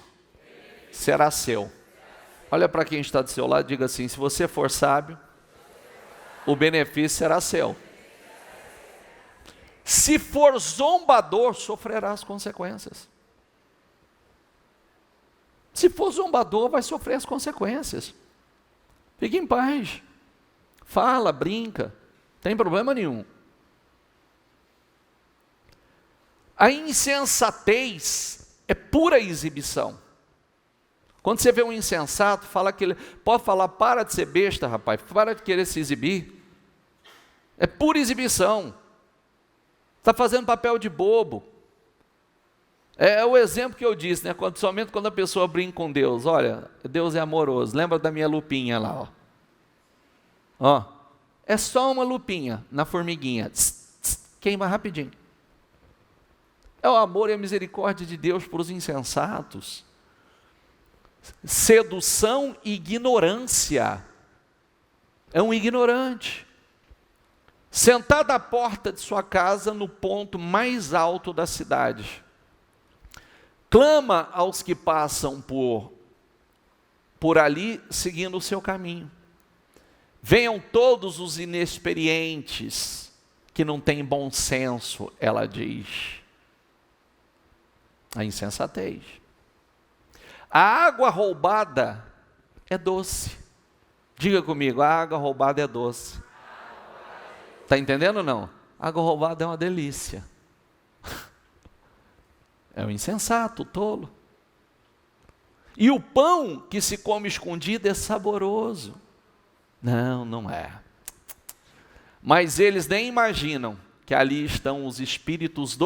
será seu. Olha para quem está do seu lado, diga assim, se você for sábio, o benefício será seu. Se for zombador, sofrerá as consequências. Se for zombador, vai sofrer as consequências. Fique em paz. Fala, brinca. Não tem problema nenhum. A insensatez é pura exibição. Quando você vê um insensato, fala que ele pode falar, para de ser besta, rapaz, para de querer se exibir. É pura exibição. Está fazendo papel de bobo. É o exemplo que eu disse, né? Somente quando a pessoa brinca com Deus. Olha, Deus é amoroso. Lembra da minha lupinha lá, ó. Ó, é só uma lupinha na formiguinha. Tss, tss, queima rapidinho. É o amor e a misericórdia de Deus para os insensatos. Sedução e ignorância. É um ignorante. Sentado à porta de sua casa, no ponto mais alto da cidade. Clama aos que passam por ali, seguindo o seu caminho. Venham todos os inexperientes, que não têm bom senso, ela diz. A insensatez. A água roubada é doce. Diga comigo, a água roubada é doce. Está entendendo ou não? A água roubada é uma delícia. É o insensato, o tolo. E o pão que se come escondido é saboroso. Não, não é. Mas eles nem imaginam que ali estão os espíritos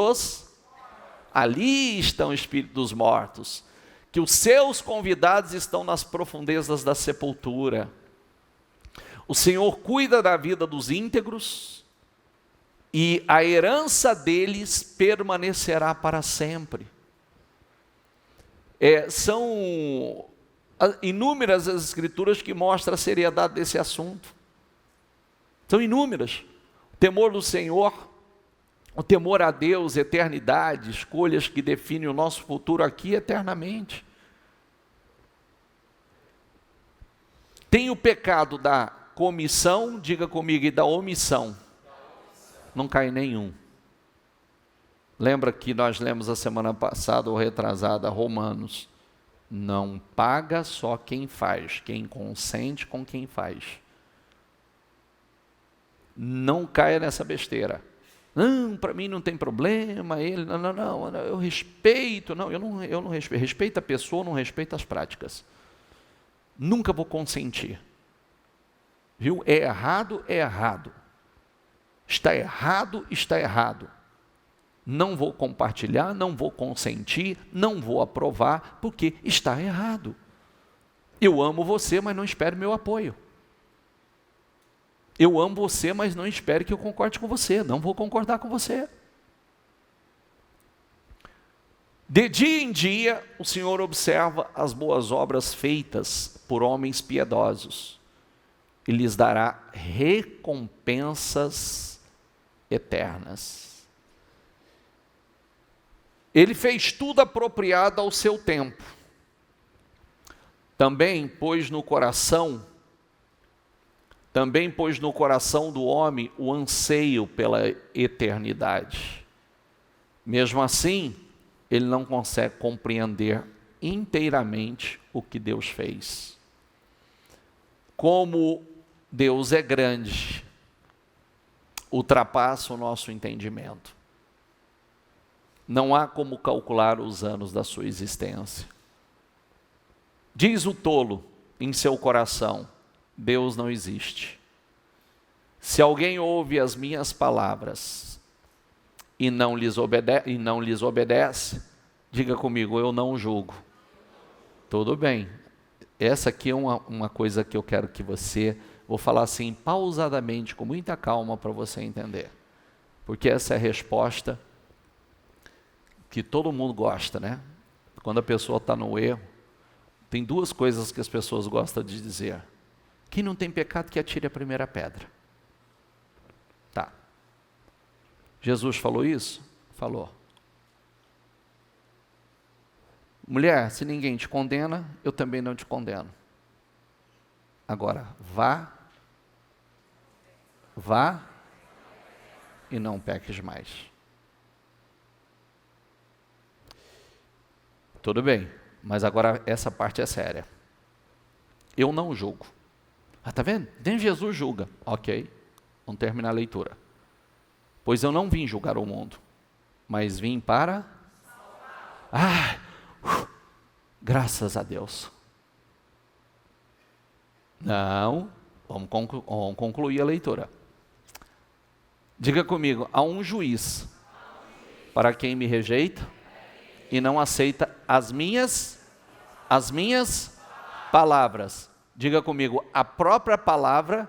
ali estão os espíritos dos mortos, que os seus convidados estão nas profundezas da sepultura. O Senhor cuida da vida dos íntegros e a herança deles permanecerá para sempre. São inúmeras as escrituras que mostram a seriedade desse assunto. São inúmeras. O temor do Senhor, o temor a Deus, eternidade, escolhas que definem o nosso futuro aqui eternamente. Tem o pecado da comissão, diga comigo, e da omissão. Não cai nenhum. Lembra que nós lemos a semana passada ou retrasada, Romanos. Não paga só quem faz, quem consente com quem faz. Não caia nessa besteira. Não, para mim não tem problema, ele, não, eu respeito, eu não respeito. Respeito a pessoa, não respeito as práticas. Nunca vou consentir. Viu? É errado, é errado. Está errado, está errado. Não vou compartilhar, não vou consentir, não vou aprovar, porque está errado. Eu amo você, mas não espere meu apoio. Eu amo você, mas não espere que eu concorde com você. Não vou concordar com você. De dia em dia, o Senhor observa as boas obras feitas por homens piedosos e lhes dará recompensas eternas. Ele fez tudo apropriado ao seu tempo. Também pôs no coração do homem o anseio pela eternidade. Mesmo assim, ele não consegue compreender inteiramente o que Deus fez. Como Deus é grande, ultrapassa o nosso entendimento. Não há como calcular os anos da sua existência. Diz o tolo em seu coração: Deus não existe. Se alguém ouve as minhas palavras e não lhes obedece, diga comigo, eu não julgo. Tudo bem. Essa aqui é uma coisa que eu quero que você, vou falar assim pausadamente, com muita calma para você entender. Porque essa é a resposta que todo mundo gosta, né? Quando a pessoa está no erro, tem duas coisas que as pessoas gostam de dizer. Quem não tem pecado que atire a primeira pedra. Tá. Jesus falou isso? Falou. Mulher, se ninguém te condena, eu também não te condeno. Agora, vá e não peques mais. Tudo bem, mas agora essa parte é séria. Eu não julgo. Tá vendo? Nem Jesus julga. Ok, vamos terminar a leitura. Pois eu não vim julgar o mundo, mas vim para... graças a Deus. Não, vamos concluir a leitura. Diga comigo, há um juiz para quem me rejeita e não aceita as minhas palavras. Diga comigo, a própria palavra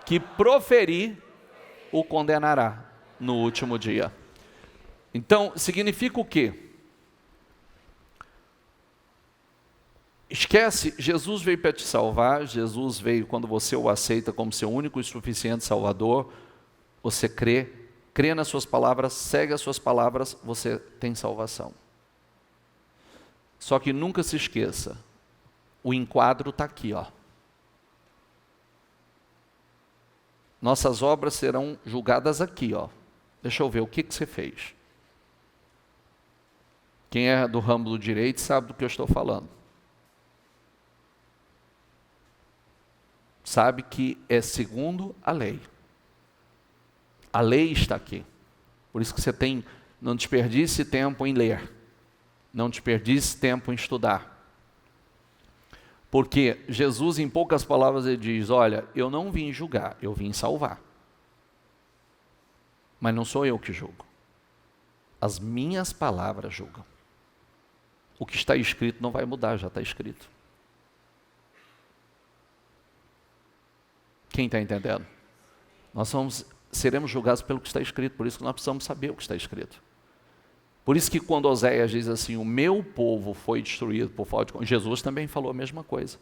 que proferi o condenará no último dia. Então, significa o quê? Esquece, Jesus veio para te salvar, Jesus veio quando você o aceita como seu único e suficiente Salvador, você crê nas suas palavras, segue as suas palavras, você tem salvação. Só que nunca se esqueça, o enquadro está aqui, ó. Nossas obras serão julgadas aqui, ó. Deixa eu ver o que você fez. Quem é do ramo do direito sabe do que eu estou falando. Sabe que é segundo a lei. A lei está aqui. Por isso que você tem, não desperdice tempo em ler. Não desperdice tempo em estudar. Porque Jesus, em poucas palavras, ele diz, olha, eu não vim julgar, eu vim salvar. Mas não sou eu que julgo. As minhas palavras julgam. O que está escrito não vai mudar, já está escrito. Quem está entendendo? Nós seremos julgados pelo que está escrito, por isso que nós precisamos saber o que está escrito. Por isso que quando Oséias diz assim, o meu povo foi destruído por falta de... Jesus também falou a mesma coisa.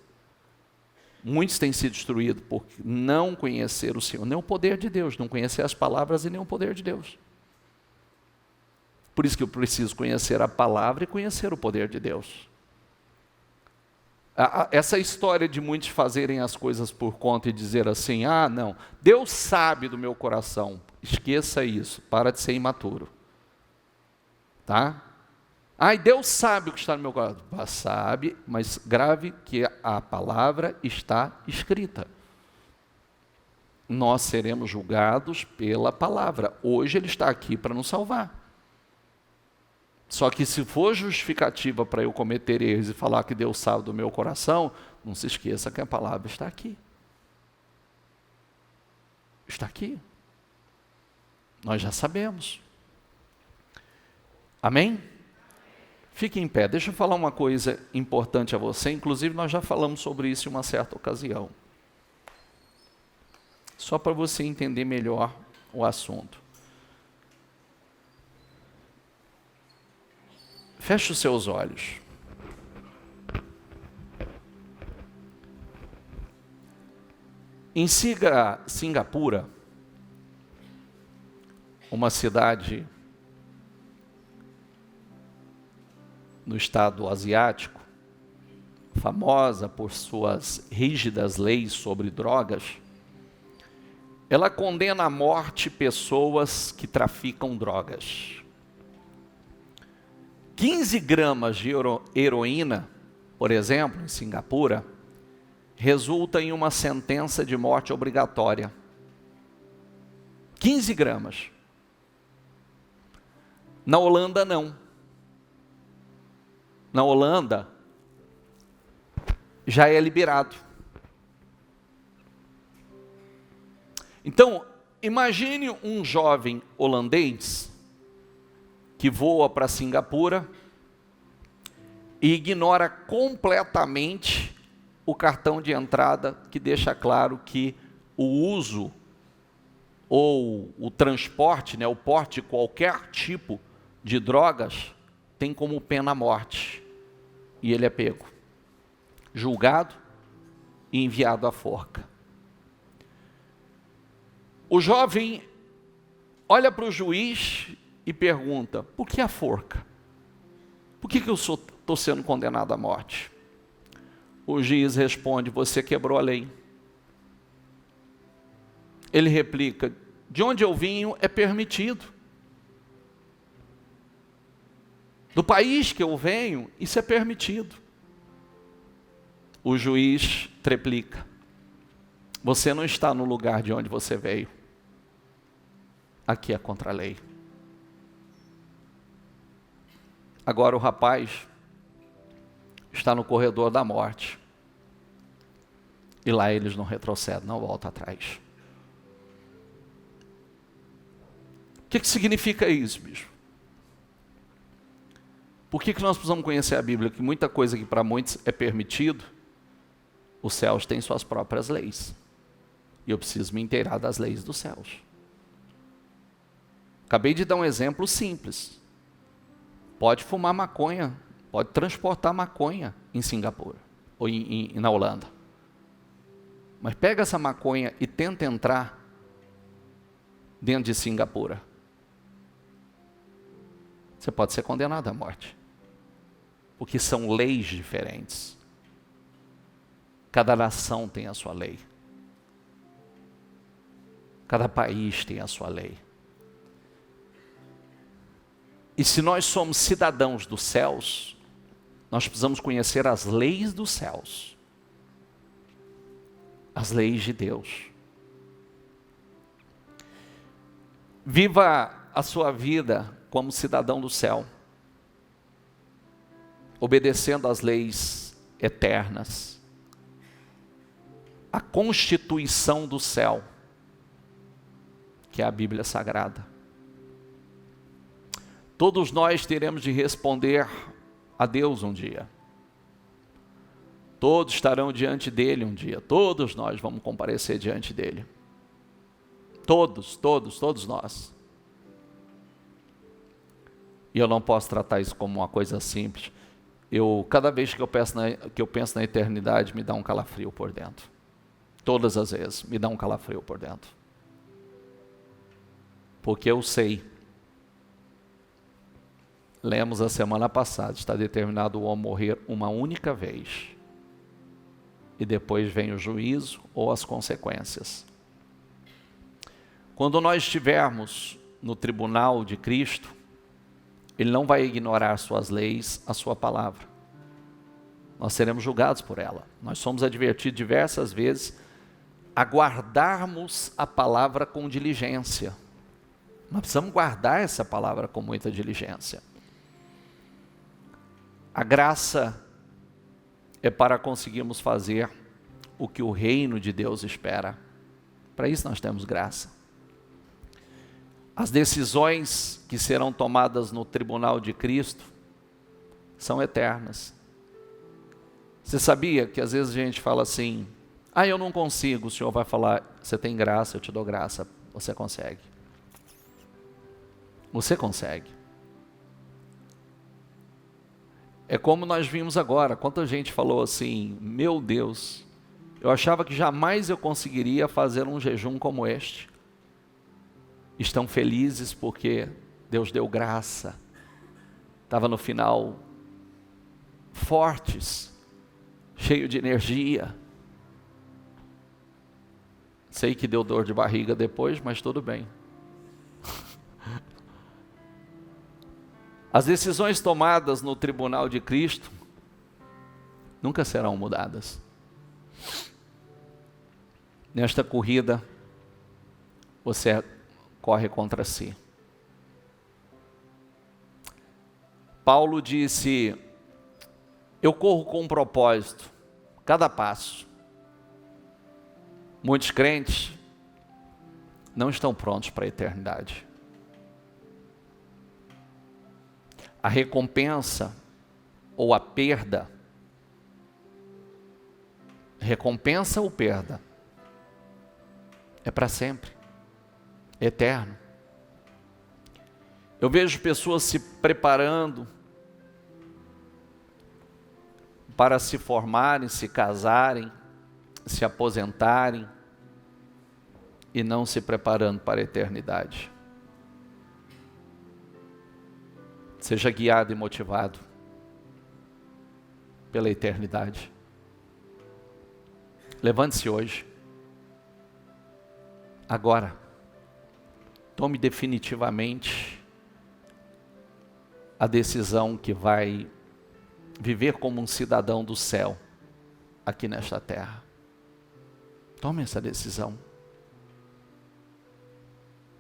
Muitos têm sido destruídos por não conhecer o Senhor, nem o poder de Deus, não conhecer as palavras e nem o poder de Deus. Por isso que eu preciso conhecer a palavra e conhecer o poder de Deus. Essa história de muitos fazerem as coisas por conta e dizer assim, ah, não, Deus sabe do meu coração. Esqueça isso, para de ser imaturo. Tá? Ai, Deus sabe o que está no meu coração. Sabe, mas grave que a palavra está escrita. Nós seremos julgados pela palavra. Hoje Ele está aqui para nos salvar. Só que se for justificativa para eu cometer erros e falar que Deus sabe do meu coração, não se esqueça que a palavra está aqui. Está aqui. Nós já sabemos. Amém? Fique em pé. Deixa eu falar uma coisa importante a você. Inclusive, nós já falamos sobre isso em uma certa ocasião. Só para você entender melhor o assunto. Feche os seus olhos. Em Singapura, uma cidade no estado asiático, famosa por suas rígidas leis sobre drogas, ela condena à morte pessoas que traficam drogas. 15 gramas de heroína, por exemplo, em Singapura, resulta em uma sentença de morte obrigatória. 15 gramas. Na Holanda, não. Na Holanda, já é liberado. Então, imagine um jovem holandês que voa para Singapura e ignora completamente o cartão de entrada que deixa claro que o uso ou o transporte, o porte de qualquer tipo de drogas tem como pena a morte. E ele é pego, julgado e enviado à forca. O jovem olha para o juiz e pergunta, por que a forca? Por que eu estou sendo condenado à morte? O juiz responde, você quebrou a lei. Ele replica, de onde eu vim é permitido. Do país que eu venho, isso é permitido. O juiz replica, você não está no lugar de onde você veio. Aqui é contra a lei. Agora o rapaz está no corredor da morte. E lá eles não retrocedem, não voltam atrás. O que significa isso, bicho? Por que nós precisamos conhecer a Bíblia? Que muita coisa que para muitos é permitido, os céus têm suas próprias leis. E eu preciso me inteirar das leis dos céus. Acabei de dar um exemplo simples. Pode fumar maconha, pode transportar maconha em Singapura ou na Holanda. Mas pega essa maconha e tenta entrar dentro de Singapura. Você pode ser condenado à morte. Porque são leis diferentes. Cada nação tem a sua lei. Cada país tem a sua lei. E se nós somos cidadãos dos céus, nós precisamos conhecer as leis dos céus. As leis de Deus. Viva a sua vida como cidadão do céu, obedecendo às leis eternas, a constituição do céu, que é a Bíblia Sagrada. Todos nós teremos de responder a Deus um dia. Todos estarão diante dele um dia. Todos nós vamos comparecer diante dele. Todos nós. E eu não posso tratar isso como uma coisa simples. Cada vez que eu penso na eternidade, me dá um calafrio por dentro. Todas as vezes, me dá um calafrio por dentro. Porque eu sei. Lemos a semana passada, está determinado o homem morrer uma única vez. E depois vem o juízo ou as consequências. Quando nós estivermos no tribunal de Cristo, Ele não vai ignorar suas leis, a sua palavra. Nós seremos julgados por ela. Nós somos advertidos diversas vezes a guardarmos a palavra com diligência. Nós precisamos guardar essa palavra com muita diligência. A graça é para conseguirmos fazer o que o reino de Deus espera. Para isso nós temos graça. As decisões que serão tomadas no tribunal de Cristo são eternas. Você sabia que às vezes a gente fala assim, eu não consigo, o Senhor vai falar, você tem graça, eu te dou graça, você consegue. Você consegue. É como nós vimos agora, quanta gente falou assim, meu Deus, eu achava que jamais eu conseguiria fazer um jejum como este. Estão felizes porque Deus deu graça. Estava no final fortes, cheio de energia. Sei que deu dor de barriga depois, mas tudo bem. As decisões tomadas no tribunal de Cristo nunca serão mudadas. Nesta corrida, você corre contra si. Paulo disse, eu corro com um propósito, cada passo. Muitos crentes não estão prontos para a eternidade. A recompensa ou a perda, recompensa ou perda, é para sempre, é eterno. Eu vejo pessoas se preparando para se formarem, se casarem, se aposentarem e não se preparando para a eternidade. Seja guiado e motivado pela eternidade. Levante-se hoje. Agora. Tome definitivamente a decisão que vai viver como um cidadão do céu aqui nesta terra. Tome essa decisão.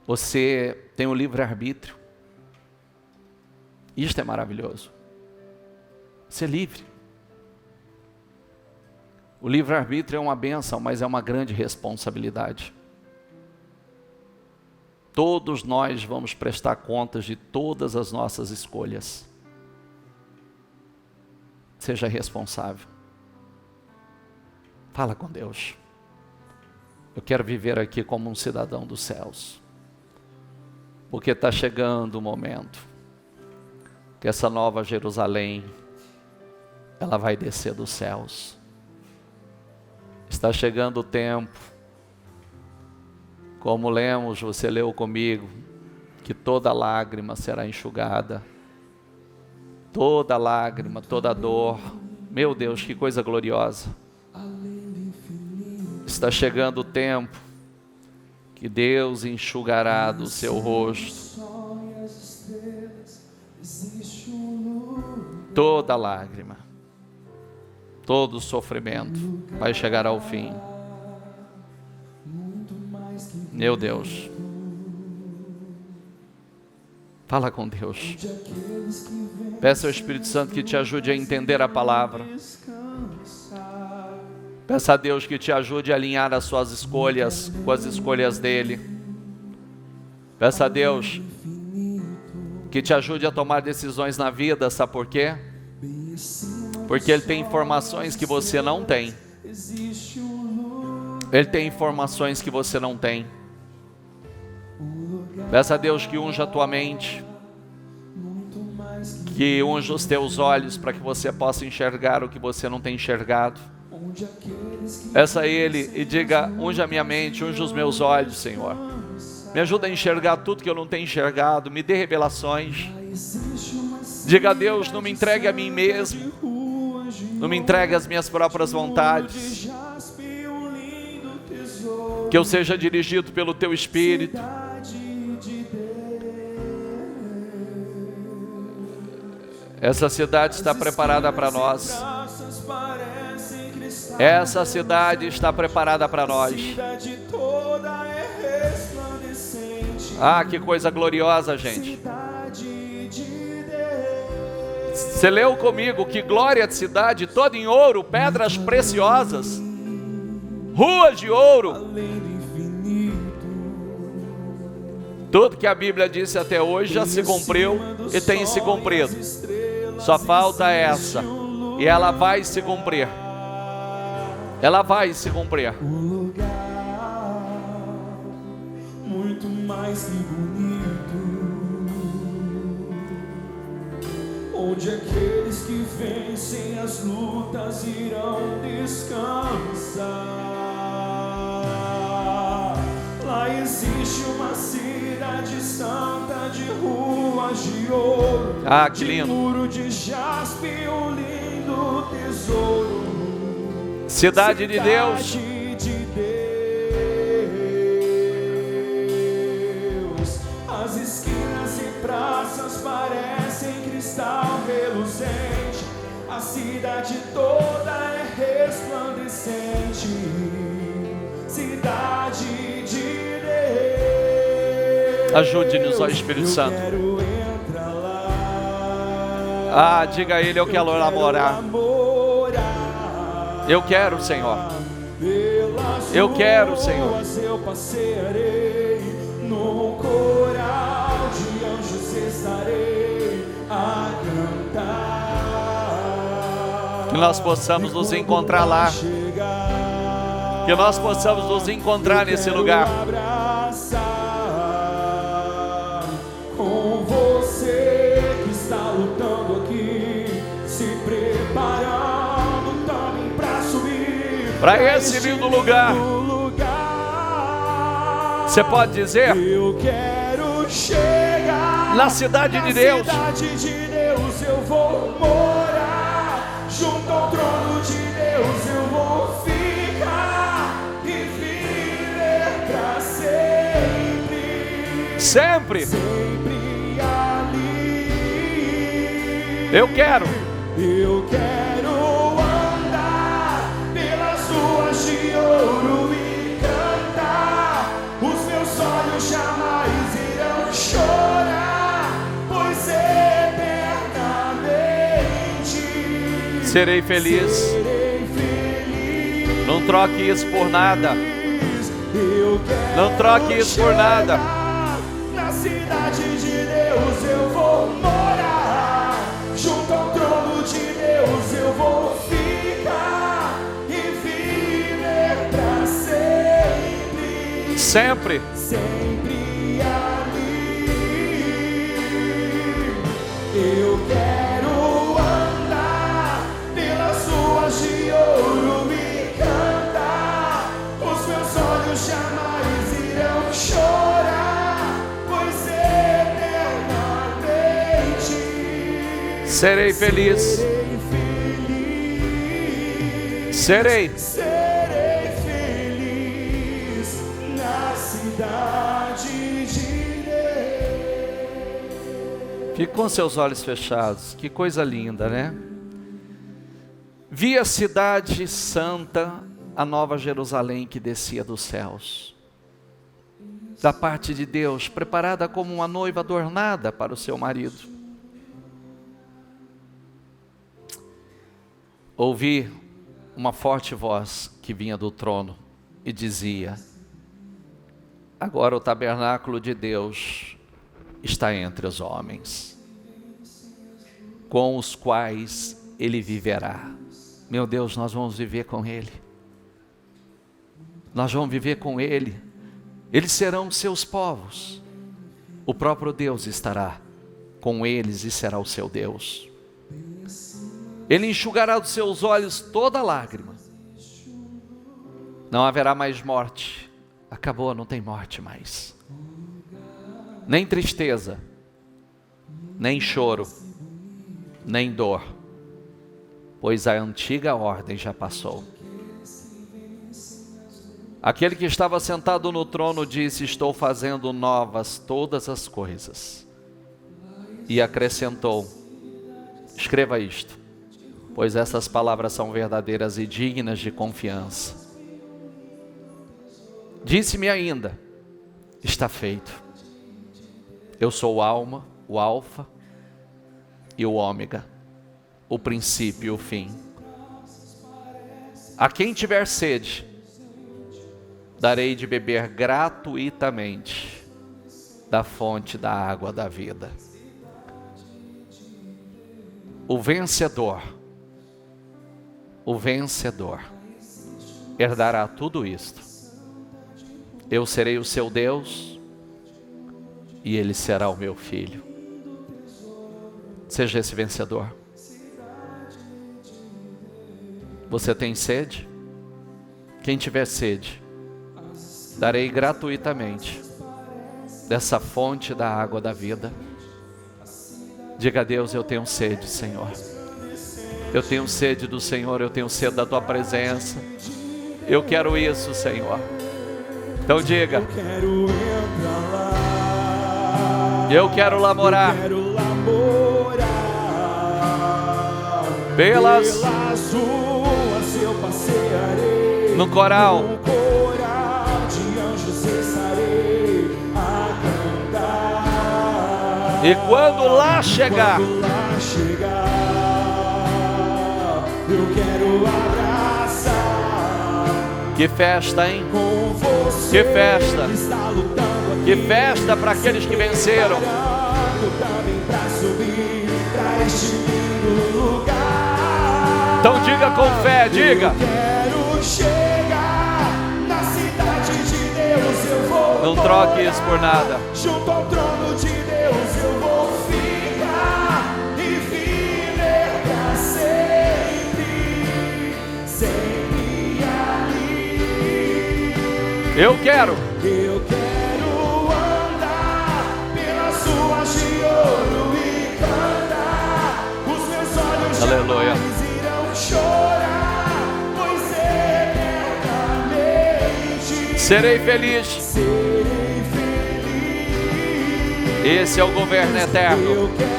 Você tem o livre-arbítrio. Isto é maravilhoso. Ser livre. O livre-arbítrio é uma bênção, mas é uma grande responsabilidade. Todos nós vamos prestar contas de todas as nossas escolhas. Seja responsável. Fala com Deus. Eu quero viver aqui como um cidadão dos céus. Porque está chegando o momento que essa nova Jerusalém, ela vai descer dos céus. Está chegando o tempo, como lemos, você leu comigo, que toda lágrima será enxugada. Toda lágrima, toda dor. Meu Deus, que coisa gloriosa. Está chegando o tempo que Deus enxugará do seu rosto toda lágrima, todo sofrimento vai chegar ao fim. Meu Deus, fala com Deus. Peça ao Espírito Santo que te ajude a entender a palavra. Peça a Deus que te ajude a alinhar as suas escolhas com as escolhas dele. Peça a Deus que te ajude a tomar decisões na vida, sabe por quê? Porque Ele tem informações que você não tem. Ele tem informações que você não tem. Peça a Deus que unja a tua mente, que unja os teus olhos para que você possa enxergar o que você não tem enxergado. Peça a Ele e diga: unja a minha mente, unja os meus olhos, Senhor. Me ajuda a enxergar tudo que eu não tenho enxergado, me dê revelações. Diga a Deus: não me entregue a mim mesmo, não me entregue as minhas próprias vontades, que eu seja dirigido pelo Teu Espírito. Essa cidade está preparada para nós. Essa cidade está preparada para nós. Ah, que coisa gloriosa, gente. Você leu comigo que glória de cidade, toda em ouro, pedras preciosas, ruas de ouro. Tudo que a Bíblia disse até hoje já se cumpriu e tem se cumprido. Só falta essa, e ela vai se cumprir. Ela vai se cumprir. Um lugar muito mais que bonito, onde aqueles que vencem as lutas irão descansar. Lá existe uma cidade santa de ruas de ouro, que lindo. De muro de jaspe, um lindo tesouro. Cidade de Deus. As esquinas e praças parecem cristal reluzente. A cidade toda é resplandecente. Cidade de Deus. Ajude-nos, ó Espírito Santo. Diga a Ele: eu quero namorar. Eu quero, Senhor. Eu quero, Senhor. Eu passearei, no coral de anjos estarei a cantar. Que nós possamos nos encontrar lá. Que nós possamos nos encontrar nesse lugar. Com você que está lutando aqui, se preparando para esse lindo lugar. Você pode dizer: eu quero chegar na cidade de Deus. Na cidade de Deus eu vou morar, junto ao trono de Deus eu vou ficar e viver pra sempre. Sempre. Sempre ali. Eu quero. De ouro e cantar, os meus olhos jamais irão chorar, pois eternamente serei feliz. Não troque isso por nada. Não troque isso por nada. Na cidade de Deus eu vou morar, junto ao trono de Deus eu vou sempre, sempre ali. Eu quero andar pelas ruas de ouro e cantar. Os meus olhos jamais irão chorar, pois eternamente serei feliz. Serei. Serei feliz na cidade de Deus. Fique com seus olhos fechados. Que coisa linda, né? Vi a cidade santa, a nova Jerusalém que descia dos céus, da parte de Deus, preparada como uma noiva adornada para o seu marido. Ouvi uma forte voz que vinha do trono e dizia: agora o tabernáculo de Deus está entre os homens, com os quais Ele viverá. Meu Deus, nós vamos viver com Ele. Nós vamos viver com Ele. Eles serão seus povos. O próprio Deus estará com eles e será o seu Deus. Ele enxugará dos seus olhos toda lágrima. Não haverá mais morte. Acabou, não tem morte mais. Nem tristeza, nem choro, nem dor, pois a antiga ordem já passou. Aquele que estava sentado no trono disse: estou fazendo novas todas as coisas. E acrescentou: escreva isto, pois essas palavras são verdadeiras e dignas de confiança. Disse-me ainda: está feito. Eu sou o alma, o alfa e o ômega, o princípio e o fim. A quem tiver sede, darei de beber gratuitamente da fonte da água da vida. O vencedor herdará tudo isto. Eu serei o seu Deus e ele será o meu filho. Seja esse vencedor. Você tem sede? Quem tiver sede, darei gratuitamente dessa fonte da água da vida. Diga a Deus: eu tenho sede, Senhor. Eu tenho sede do Senhor, eu tenho sede da tua presença. Eu quero isso, Senhor. Então diga: eu quero lá morar. Pelas ruas eu passearei, no coral de anjos estarei a cantar. E quando lá chegar, eu quero abraçar. Que festa, hein? Com você, que festa! está lutando aqui, que festa para aqueles que venceram! Também para subir para este lindo lugar. Então diga com fé, diga: eu quero chegar na cidade de Deus. Eu vou não troque isso por nada. Junto ao trono de Deus eu vou ficar e viver para sempre, sempre ali. Eu quero andar pelas ruas de ouro e cantar. Os meus olhos aleluia jamais irão chorar, pois eternamente serei feliz. serei feliz. Esse é o governo eterno, Eu quero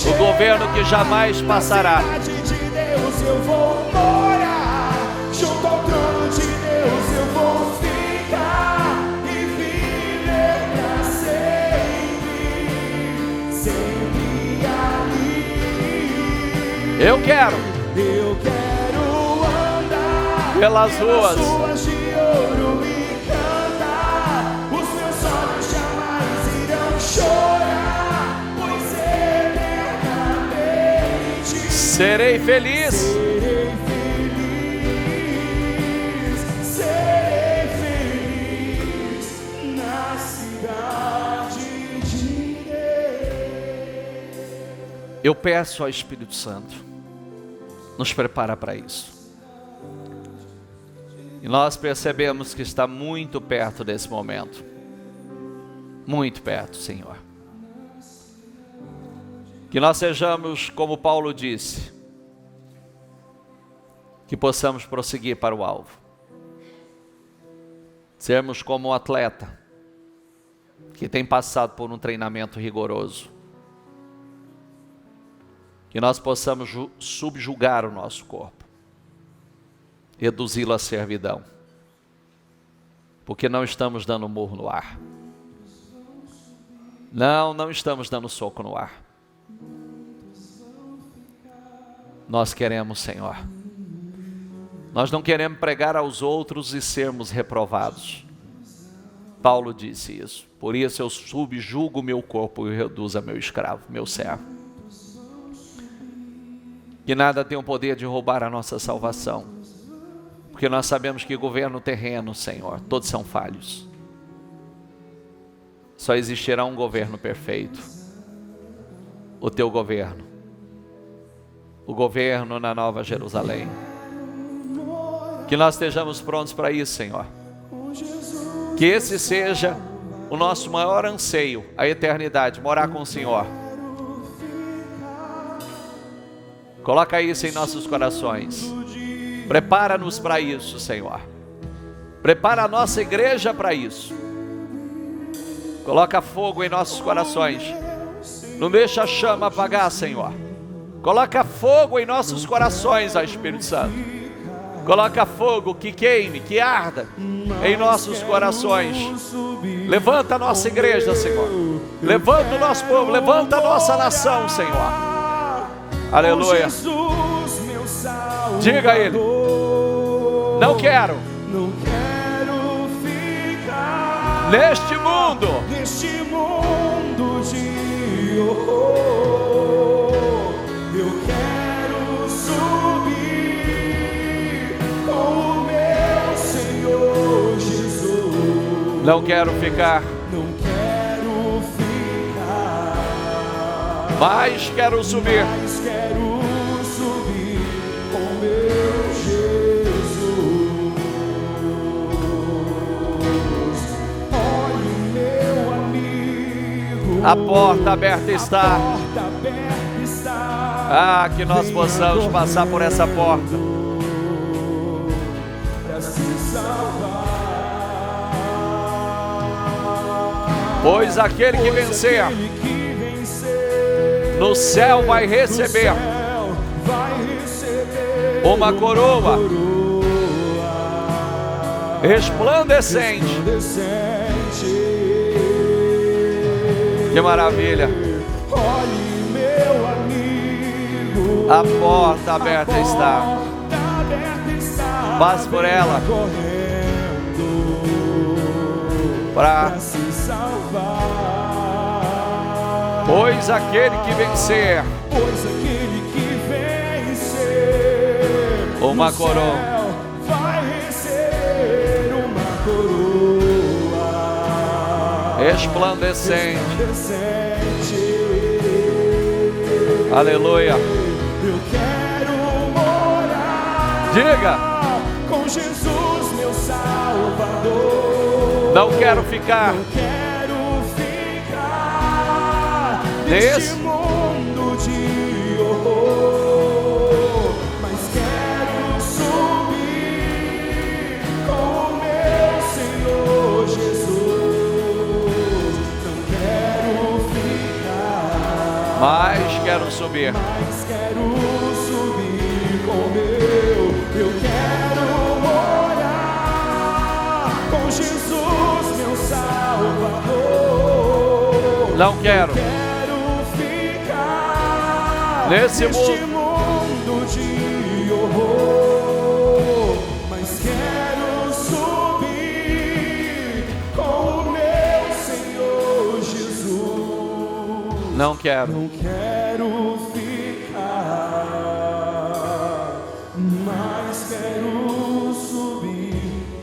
o governo que jamais passará. na cidade de Deus eu vou morar, junto ao trono de Deus eu vou ficar e viver pra sempre, sempre ali. Eu quero andar pelas ruas de ouro e cantar. Os meus olhos jamais irão chorar, pois eternamente serei feliz. serei feliz Eu peço ao Espírito Santo, nos prepara para isso. E nós percebemos que está muito perto desse momento. Muito perto, Senhor. Que nós sejamos, como Paulo disse, que possamos prosseguir para o alvo. Sermos como um atleta que tem passado por um treinamento rigoroso. Que nós possamos subjugar o nosso corpo, reduzi-lo à servidão, porque não estamos dando murro no ar. Não estamos dando soco no ar. Nós queremos, Senhor. Nós não queremos pregar aos outros e sermos reprovados. Paulo disse isso. Por isso eu subjugo o meu corpo e reduzo a meu escravo, meu servo. Que nada tem o poder de roubar a nossa salvação. Porque nós sabemos que governo terreno, Senhor, todos são falhos. Só existirá um governo perfeito. O teu governo. O governo na Nova Jerusalém. Que nós estejamos prontos para isso, Senhor. Que esse seja o nosso maior anseio, a eternidade, morar com o Senhor. Coloca isso em nossos corações. Prepara-nos para isso, Senhor. Prepara a nossa igreja para isso. Coloca fogo em nossos corações. Não deixa a chama apagar, Senhor. Coloca fogo em nossos corações, ó Espírito Santo. Coloca fogo que queime, que arda em nossos corações. Levanta a nossa igreja, Senhor. Levanta o nosso povo, levanta a nossa nação, Senhor. Aleluia. Diga a Ele: não quero ficar neste mundo de horror. Eu quero subir com o meu Senhor Jesus. Não quero ficar, mas quero subir. Com meu Jesus. Olhe, meu amigo, a porta aberta está. Ah, que nós possamos passar por essa porta para se salvar. Pois aquele que vencer no céu vai receber uma coroa resplandecente. Que maravilha! Olhe, meu amigo, a porta aberta está. Passe por ela para se salvar. Pois aquele que vencer, uma coroa vai receber uma coroa resplandecente. Aleluia. Eu quero morar, diga, com Jesus, meu Salvador. Não quero ficar, nesse mundo de horror, mas quero subir com o meu Senhor Jesus. Não quero ficar, mas quero subir. Mas quero subir com o meu. Eu quero morar com Jesus, meu Salvador. Não quero nesse mundo de horror, mas quero subir com o meu Senhor Jesus. Não quero ficar, mas quero subir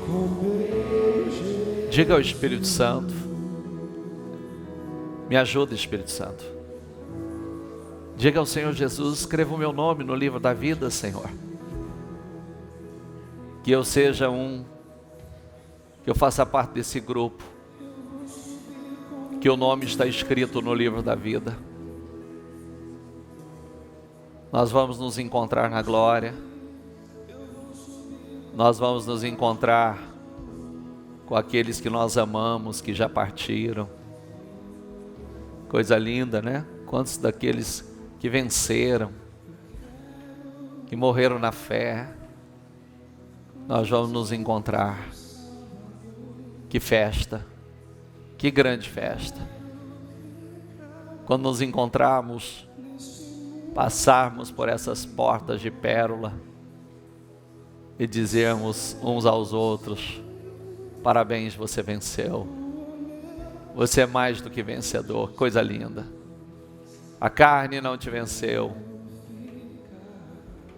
com o meu Jesus. Diga ao Espírito Santo: me ajuda, Espírito Santo. Diga ao Senhor Jesus: escreva o meu nome no livro da vida, Senhor. Que eu seja que eu faça parte desse grupo, que o nome está escrito no livro da vida. Nós vamos nos encontrar na glória. Nós vamos nos encontrar com aqueles que nós amamos, que já partiram. Coisa linda, né? Quantos daqueles que venceram, que morreram na fé, nós vamos nos encontrar. Que festa, que grande festa. Quando nos encontrarmos, passarmos por essas portas de pérola e dizermos uns aos outros: parabéns, você venceu. Você é mais do que vencedor. Coisa linda. A carne não te venceu.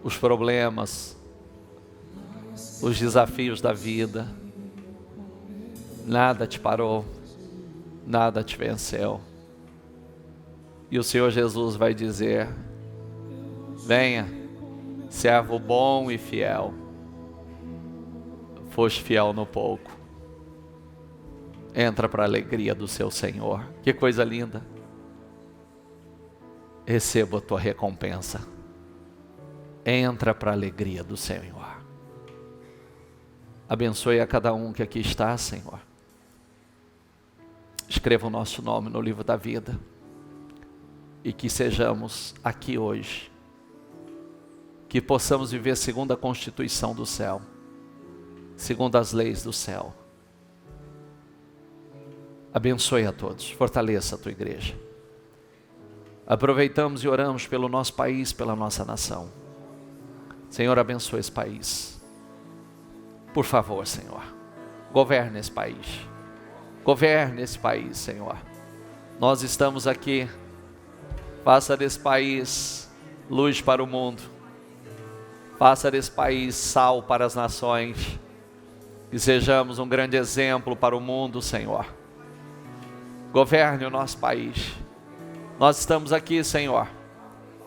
Os problemas, os desafios da vida, nada te parou, nada te venceu. E o Senhor Jesus vai dizer: venha, servo bom e fiel. Foste fiel no pouco, entra para a alegria do seu Senhor. Que coisa linda. Receba a tua recompensa. Entra para a alegria do Senhor. Abençoe a cada um que aqui está, Senhor. Escreva o nosso nome no livro da vida. E que sejamos aqui hoje, que possamos viver segundo a constituição do céu, segundo as leis do céu. Abençoe a todos, fortaleça a tua igreja. Aproveitamos e oramos pelo nosso país, pela nossa nação. Senhor, abençoe esse país. Por favor, Senhor, governe esse país. Governe esse país, Senhor. Nós estamos aqui. Faça desse país luz para o mundo. Faça desse país sal para as nações. Que sejamos um grande exemplo para o mundo, Senhor. Governe o nosso país. Nós estamos aqui, Senhor.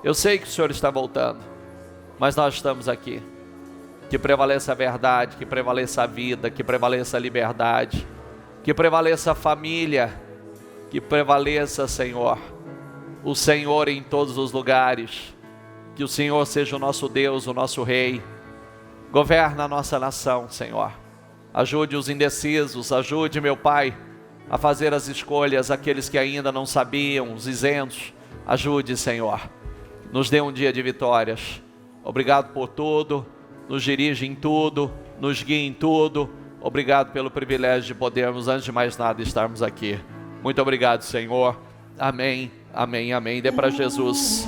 Eu sei que o Senhor está voltando, mas nós estamos aqui. Que prevaleça a verdade, que prevaleça a vida, que prevaleça a liberdade, que prevaleça a família, que prevaleça, Senhor, o Senhor em todos os lugares. Que o Senhor seja o nosso Deus, o nosso Rei. Governa a nossa nação, Senhor. Ajude os indecisos, ajude, meu Pai, a fazer as escolhas, aqueles que ainda não sabiam, os isentos. Ajude, Senhor. Nos dê um dia de vitórias. Obrigado por tudo. Nos dirige em tudo, nos guia em tudo. Obrigado pelo privilégio de podermos, antes de mais nada, estarmos aqui. Muito obrigado, Senhor. Amém, amém, amém. Dê para Jesus.